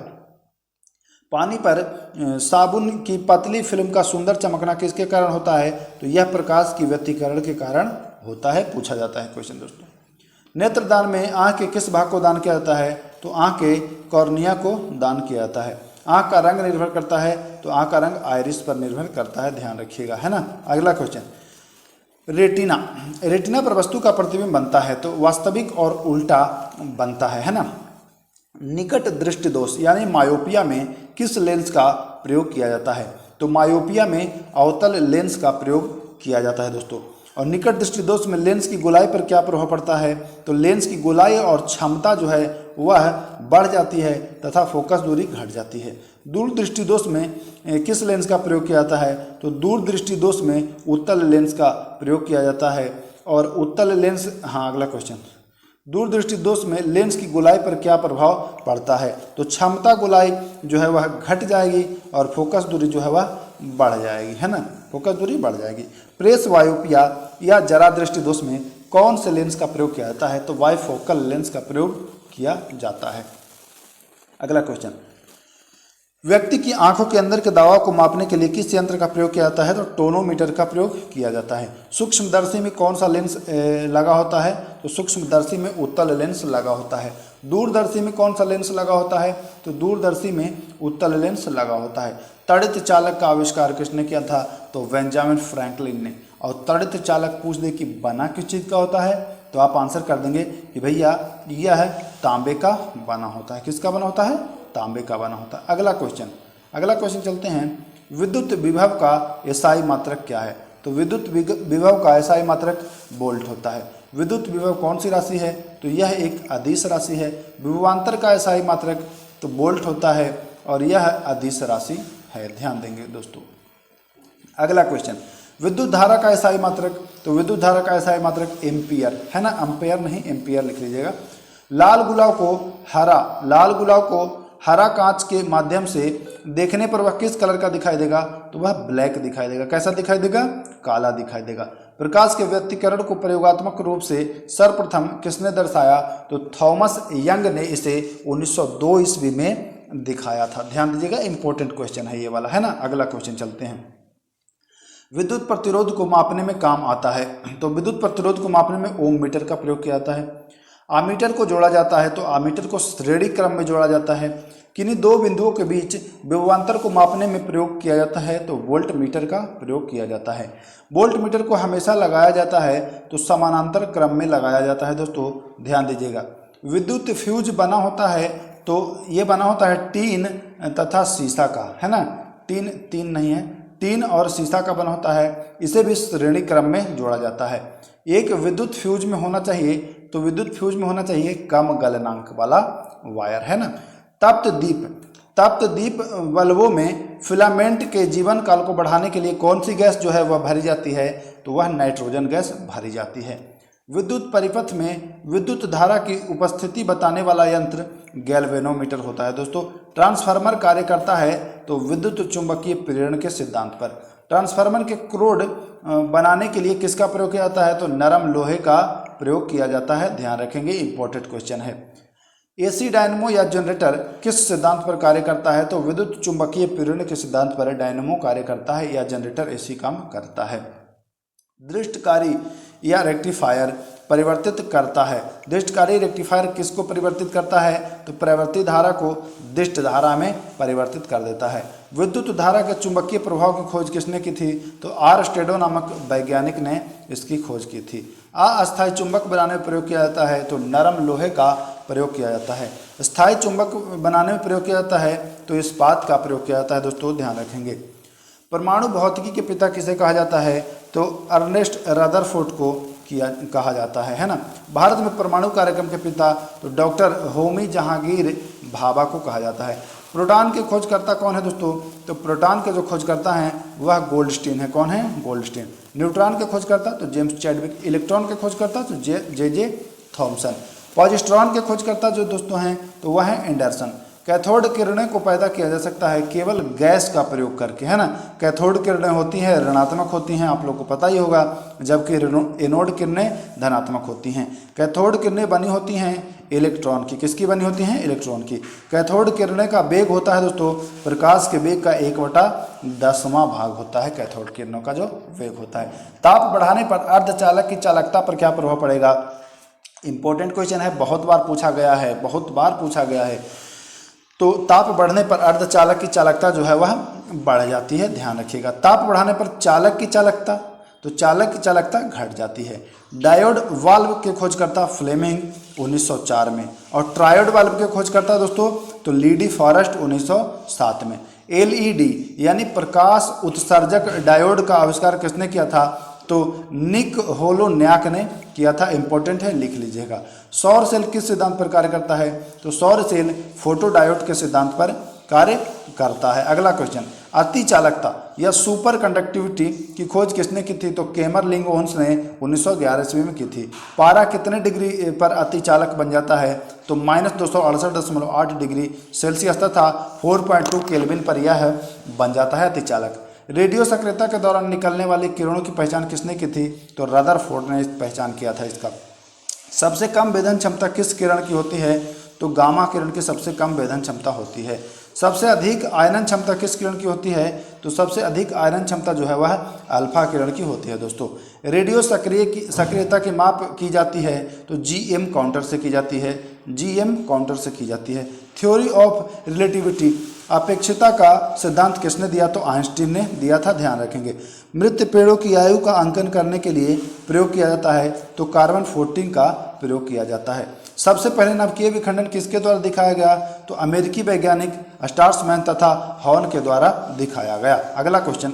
पानी पर साबुन की पतली फिल्म का सुंदर चमकना किसके कारण होता है? तो यह प्रकाश की व्यतिकरण के कारण होता है, पूछा जाता है क्वेश्चन दोस्तों। नेत्रदान में आंख के किस भाग को दान किया जाता है? तो आंख के कॉर्निया को दान किया जाता है। आंख का रंग निर्भर करता है? तो आंख का रंग आइरिस पर निर्भर करता है, ध्यान रखिएगा, है ना। अगला क्वेश्चन, रेटिना। रेटिना पर वस्तु का प्रतिबिंब बनता है तो वास्तविक और उल्टा बनता है ना। निकट दृष्टि दोष यानी मायोपिया में किस लेंस का प्रयोग किया जाता है? तो मायोपिया में अवतल लेंस का प्रयोग किया जाता है दोस्तों। और निकट दृष्टि दोष में लेंस की गोलाई पर क्या प्रभाव पड़ता है? तो लेंस की गोलाई और क्षमता जो है वह बढ़ जाती है तथा फोकस दूरी घट जाती है। दूर दृष्टि दोष में किस लेंस का प्रयोग किया जाता है? तो दूर दृष्टि दोष में उत्तल लेंस का प्रयोग किया जाता है। और उत्तल लेंस, हाँ अगला क्वेश्चन, दूर दृष्टि दोष में लेंस की गोलाई पर क्या प्रभाव पड़ता है? तो क्षमता गोलाई जो है वह घट जाएगी और फोकस दूरी जो है वह बढ़ जाएगी, है ना, फोकस दूरी बढ़ जाएगी। प्रेस वायोपिया या जरा दृष्टि दोष में कौन से लेंस का प्रयोग किया जाता है? तो बाइफोकल लेंस का प्रयोग किया जाता है। अगला क्वेश्चन, व्यक्ति की आंखों के अंदर के दबाव को मापने के लिए किस यंत्र का प्रयोग किया जाता है? तो टोनोमीटर का प्रयोग किया जाता है। सूक्ष्मदर्शी में कौन सा लेंस लगा होता है? तो सूक्ष्मदर्शी में उत्तल लेंस लगा होता है। दूरदर्शी में कौन सा लेंस लगा होता है? तो दूरदर्शी में उत्तल लेंस लगा होता है। तड़ित चालक का आविष्कार किसने किया था? तो बेंजामिन फ्रैंकलिन ने। और तड़ित चालक पूछ दे कि बना किस चीज़ का होता है? तो आप आंसर कर देंगे कि भैया यह है तांबे का बना होता है। किसका बना होता है? तांबे का बना होता है। अगला क्वेश्चन चलते हैं, विद्युत विभव का एसआई मात्रक क्या है? तो विद्युत विभव का एसआई मात्रक वोल्ट होता है। विद्युत विभव कौन सी राशि है? तो यह एक अदिश राशि है। विभवांतर का एसआई मात्रक तो वोल्ट होता है और यह अदिश राशि है, ध्यान देंगे दोस्तों। अगला क्वेश्चन, विद्युत धारा का एसआई मात्रक। तो विद्युत धारा का एसआई मात्रक एम्पियर, है ना, एम्पेयर नहीं एम्पियर लिख लीजिएगा। लाल गुलाब को हरा कांच के माध्यम से देखने पर वह किस कलर का दिखाई देगा? तो वह ब्लैक दिखाई देगा। कैसा दिखाई देगा? काला दिखाई देगा। प्रकाश के व्यतिकरण को प्रयोगात्मक रूप से सर्वप्रथम किसने दर्शाया? तो थॉमस यंग ने इसे 1902 ईस्वी में दिखाया था। ध्यान दीजिएगा, इंपॉर्टेंट क्वेश्चन है ये वाला, है ना। अगला क्वेश्चन चलते हैं, विद्युत प्रतिरोध को मापने में काम आता है। तो विद्युत प्रतिरोध को मापने में ओम मीटर का प्रयोग किया जाता है। आमीटर को जोड़ा जाता है तो आमीटर को श्रेणी क्रम में जोड़ा जाता है। किन्हीं दो बिंदुओं के बीच विभवांतर को मापने में प्रयोग किया जाता है तो वोल्ट मीटर का प्रयोग किया जाता है। वोल्ट मीटर को हमेशा लगाया जाता है तो समानांतर क्रम में लगाया जाता है दोस्तों, ध्यान दीजिएगा। विद्युत फ्यूज बना होता है तो ये बना होता है टीन तथा शीशा का, है ना। टीन नहीं है, टीन और शीशा का बना होता है। इसे भी श्रेणी क्रम में जोड़ा जाता है। एक विद्युत फ्यूज में होना चाहिए, तो विद्युत फ्यूज में होना चाहिए कम गलनांक वाला वायर, है ना। तप्त दीप बल्बों में फिलामेंट के जीवन काल को बढ़ाने के लिए कौन सी गैस जो है वह भरी जाती है? तो वह नाइट्रोजन गैस भरी जाती है। विद्युत परिपथ में विद्युत धारा की उपस्थिति बताने वाला यंत्र गैल्वेनोमीटर होता है दोस्तों। ट्रांसफार्मर कार्य करता है तो विद्युत चुंबकीय प्रेरण के सिद्धांत पर। ट्रांसफार्मर के क्रोड बनाने के लिए किसका प्रयोग किया जाता है? तो नरम लोहे का प्रयोग किया जाता है, ध्यान रखेंगे, इंपॉर्टेंट क्वेश्चन है। एसी डायनमो या जनरेटर किस सिद्धांत पर कार्य करता है? तो विद्युत चुंबकीय प्रेरण के सिद्धांत पर डायनमो कार्य करता है या जनरेटर एसी काम करता है। दृष्टकारी या रेक्टिफायर परिवर्तित करता है। दृष्टकारी रेक्टिफायर किसको परिवर्तित करता है? तो प्रवर्तित धारा को दृष्ट धारा में परिवर्तित कर देता है। विद्युत धारा के चुंबकीय प्रभाव की खोज किसने की थी? तो आर स्टेडो नामक वैज्ञानिक ने इसकी खोज की थी। अस्थायी चुंबक बनाने में प्रयोग किया जाता है तो नरम लोहे का प्रयोग किया जाता है। स्थायी चुंबक बनाने में प्रयोग किया जाता है तो इस्पात का प्रयोग किया जाता है दोस्तों, ध्यान रखेंगे। परमाणु भौतिकी के पिता किसे कहा जाता है, तो अर्नेस्ट रदरफोर्ड को कहा जाता है ना। भारत में परमाणु कार्यक्रम के पिता तो डॉक्टर होमी जहांगीर भाभा को कहा जाता है। प्रोटॉन के खोजकर्ता कौन है दोस्तों, तो प्रोटॉन के जो खोजकर्ता हैं वह गोल्डस्टीन है। कौन है, गोल्डस्टीन। न्यूट्रॉन के खोजकर्ता तो जेम्स चैडविक। इलेक्ट्रॉन के खोजकर्ता तो जे थॉमसन। पॉजिट्रॉन के खोजकर्ता जो दोस्तों हैं तो वह है एंडरसन। कैथोड किरणें को पैदा किया जा सकता है केवल गैस का प्रयोग करके, है ना। कैथोड किरणें होती हैं ऋणात्मक होती हैं, आप लोग को पता ही होगा, जबकि एनोड किरणें धनात्मक होती हैं। कैथोड किरणें बनी होती हैं इलेक्ट्रॉन की। किसकी बनी होती हैं, इलेक्ट्रॉन की। कैथोड किरणें का वेग होता है दोस्तों प्रकाश के वेग का 1/10वां भाग होता है कैथोड किरणों का जो वेग होता है। ताप बढ़ाने पर अर्धचालक की चालकता पर क्या प्रभाव पड़ेगा, इंपॉर्टेंट क्वेश्चन है, बहुत बार पूछा गया है, बहुत बार पूछा गया है। तो ताप बढ़ने पर अर्धचालक की चालकता जो है वह बढ़ जाती है, ध्यान रखिएगा। ताप बढ़ाने पर चालक की चालकता, तो चालक की चालकता घट जाती है। डायोड वाल्व के खोजकर्ता फ्लेमिंग 1904 में, और ट्रायोड वाल्व के खोजकर्ता दोस्तों तो लीडी फॉरेस्ट 1907 में। एलईडी यानी प्रकाश उत्सर्जक डायोड का आविष्कार किसने किया था, तो निक होलोन्याक ने किया था। इंपॉर्टेंट है, लिख लीजिएगा। सौर सेल किस सिद्धांत पर कार्य करता है, तो सौर सेल फोटोडायोड के सिद्धांत पर कार्य करता है। अगला क्वेश्चन, अति चालकता या सुपर कंडक्टिविटी की खोज किसने की थी, तो केमरलिंग ओन्स ने 1911 ईस्वी में की थी। पारा कितने डिग्री पर अति चालक बन जाता है, तो -268.8 डिग्री सेल्सियस तथा 4.2 केल्विन पर यह बन जाता है अति चालक। रेडियो सक्रियता के दौरान निकलने वाली किरणों की पहचान किसने की थी, तो रदरफोर्ड ने पहचान किया था इसका। सबसे कम वेधन क्षमता किस किरण की होती है, तो गामा किरण की सबसे कम वेधन क्षमता होती है। सबसे अधिक आयनन क्षमता किस किरण की होती है, तो सबसे अधिक आयनन क्षमता जो है वह अल्फा किरण की होती है दोस्तों। रेडियो सक्रियता की माप की जाती है तो जीएम काउंटर से की जाती है, जीएम काउंटर से की जाती है। थ्योरी ऑफ रिलेटिविटी अपेक्षिता का सिद्धांत किसने दिया, तो आइंस्टीन ने दिया था, ध्यान रखेंगे। मृत पेड़ों की आयु का अंकन करने के लिए प्रयोग किया जाता है तो कार्बन 14 का प्रयोग किया जाता है। सबसे पहले नाभिकीय विखंडन किसके द्वारा दिखाया गया, तो अमेरिकी वैज्ञानिक स्टार्समैन तथा हॉर्न के द्वारा दिखाया गया। अगला क्वेश्चन,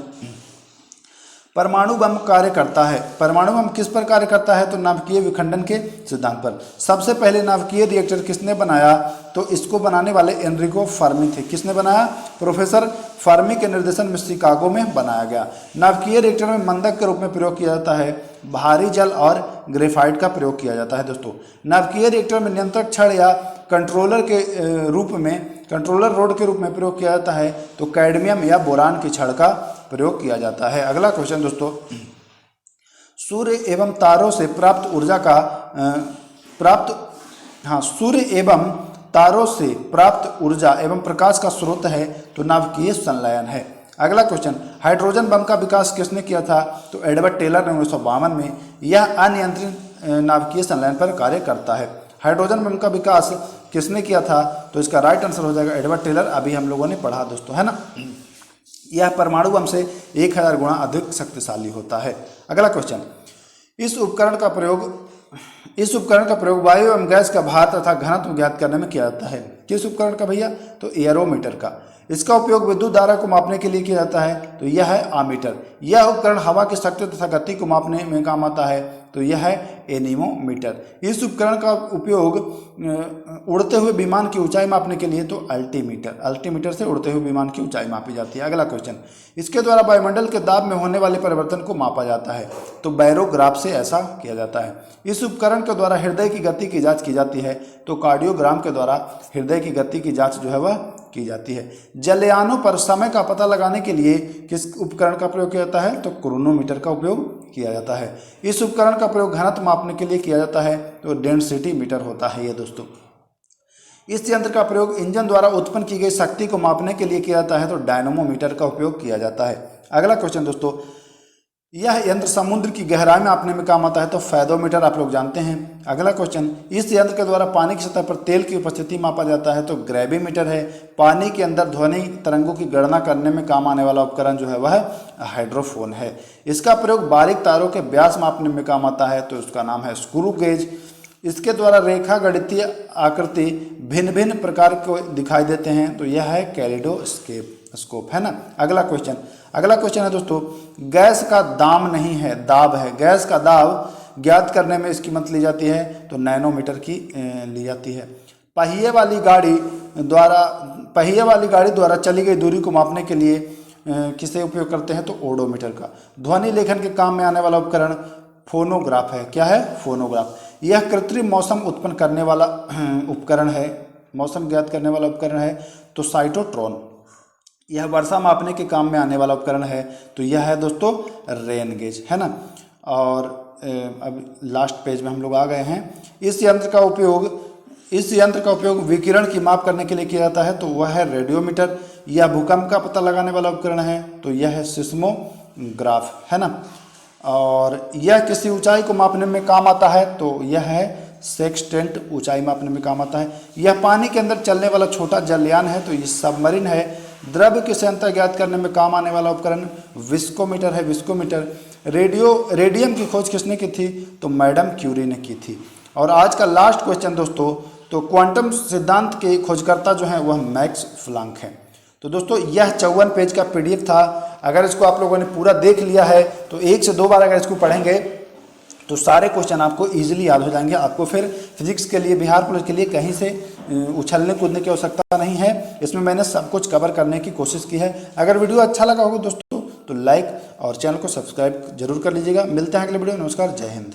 परमाणु बम कार्य करता है, परमाणु बम किस पर कार्य करता है, तो नाभिकीय विखंडन के सिद्धांत पर। सबसे पहले नाभिकीय रिएक्टर किसने बनाया, तो इसको बनाने वाले एनरिको फर्मी थे। किसने बनाया, प्रोफेसर फर्मी के निर्देशन में शिकागो में बनाया गया। नाभिकीय रिएक्टर में मंदक के रूप में प्रयोग किया जाता है, भारी जल और ग्रेफाइट का प्रयोग किया जाता है दोस्तों। नाभिकीय रिएक्टर में नियंत्रक छड़ या कंट्रोलर के रूप में, कंट्रोलर रोड के रूप में प्रयोग किया जाता है तो कैडमियम या बोरान की छड़ का प्रयोग किया जाता है। अगला क्वेश्चन दोस्तों, सूर्य एवं तारों से प्राप्त ऊर्जा का सूर्य एवं तारों से प्राप्त ऊर्जा एवं प्रकाश का स्रोत है तो नाभिकीय संलयन है। अगला क्वेश्चन, हाइड्रोजन बम का विकास किसने किया था, तो एडवर्ड टेलर ने 1952 में। यह अनियंत्रित नाभिकीय संलयन पर कार्य करता है। हाइड्रोजन बम का विकास किसने किया था, तो इसका राइट आंसर हो जाएगा एडवर्ड टेलर। अभी हम लोगों ने पढ़ा दोस्तों, है ना। यह परमाणु बम से 1000 गुना अधिक शक्तिशाली होता है। अगला क्वेश्चन, इस उपकरण का प्रयोग वायु एवं गैस का भार तथा घनत्व ज्ञात करने में किया जाता है। किस उपकरण का भैया, तो एयरोमीटर का। इसका उपयोग विद्युत धारा को मापने के लिए किया जाता है तो यह है आमीटर। यह उपकरण हवा की शक्ति तथा गति को मापने में काम आता है तो यह है एनीमोमीटर। इस उपकरण का उपयोग उड़ते हुए विमान की ऊंचाई मापने के लिए तो अल्टीमीटर से उड़ते हुए विमान की ऊंचाई मापी जाती है। अगला क्वेश्चन, इसके द्वारा वायुमंडल के दाब में होने वाले परिवर्तन को मापा जाता है तो बैरोग्राफ से ऐसा किया जाता है। इस उपकरण के द्वारा हृदय की गति की जांच की जाती है तो कार्डियोग्राम के द्वारा हृदय की गति की जांच जो है वह की जाती है। जलयानों पर समय का पता लगाने के लिए किस उपकरण का प्रयोग किया जाता है, तो क्रोनोमीटर का उपयोग किया जाता है। इस उपकरण का प्रयोग घनत्व मापने के लिए किया जाता है तो डेंसिटी मीटर होता है ये दोस्तों। इस यंत्र का प्रयोग इंजन द्वारा उत्पन्न की गई शक्ति को मापने के लिए किया जाता है तो डायनमोमीटर का उपयोग किया जाता है। अगला क्वेश्चन दोस्तों, यह यंत्र समुद्र की गहराई में मापने में काम आता है तो फैदोमीटर आप लोग जानते हैं। अगला क्वेश्चन, इस यंत्र के द्वारा पानी की सतह पर तेल की उपस्थिति मापा जाता है तो ग्रेविमीटर है। पानी के अंदर ध्वनि तरंगों की गणना करने में काम आने वाला उपकरण जो है वह हाइड्रोफोन है। इसका प्रयोग बारीक तारों के व्यास मापने में काम आता है तो उसका नाम है स्क्रू गेज। इसके द्वारा रेखा गणितीय आकृति भिन्न भिन्न प्रकार को दिखाई देते हैं, तो यह है कैलिडोस्कोप है ना। अगला क्वेश्चन है दोस्तों, गैस का दाम नहीं है, दाब है। गैस का दाब ज्ञात करने में इसकी कीमत ली जाती है, तो नैनोमीटर की ली जाती है। पहिए वाली गाड़ी द्वारा चली गई दूरी को मापने के लिए किसे उपयोग करते हैं, तो ओडोमीटर का। ध्वनि लेखन के काम में आने वाला उपकरण फोनोग्राफ है। क्या है? फोनोग्राफ। यह कृत्रिम मौसम उत्पन्न करने वाला उपकरण है, मौसम ज्ञात करने वाला उपकरण है, तो साइटोट्रॉन। यह वर्षा मापने के काम में आने वाला उपकरण है, तो यह है दोस्तों रेन गेज है ना। और अब लास्ट पेज में हम लोग आ गए हैं। इस यंत्र का उपयोग विकिरण की माप करने के लिए किया जाता है, तो वह है रेडियोमीटर। यह भूकंप का पता लगाने वाला उपकरण है, तो यह है सिस्मोग्राफ है ना। और यह किसी ऊंचाई को मापने में काम आता है, तो यह है सेक्सटेंट, ऊंचाई मापने में काम आता है। यह पानी के अंदर चलने वाला छोटा जलयान है, तो ये सबमरीन है। द्रव्य की सांद्रता ज्ञात करने में काम आने वाला उपकरण विस्कोमीटर है, विस्कोमीटर। रेडियम की खोज किसने की थी, तो मैडम क्यूरी ने की थी। और आज का लास्ट क्वेश्चन दोस्तों, तो क्वांटम सिद्धांत के खोजकर्ता जो हैं वह मैक्स प्लैंक हैं। तो दोस्तों यह 54 पेज का PDF था। अगर इसको आप लोगों ने पूरा देख लिया है, तो 1 से 2 बार अगर इसको पढ़ेंगे तो सारे क्वेश्चन आपको इजीली याद हो जाएंगे। आपको फिर फिजिक्स के लिए, बिहार पुलिस के लिए कहीं से उछलने कूदने की आवश्यकता नहीं है। इसमें मैंने सब कुछ कवर करने की कोशिश की है। अगर वीडियो अच्छा लगा होगा दोस्तों तो लाइक और चैनल को सब्सक्राइब जरूर कर लीजिएगा। मिलते हैं अगले वीडियो में। नमस्कार, जय हिंद।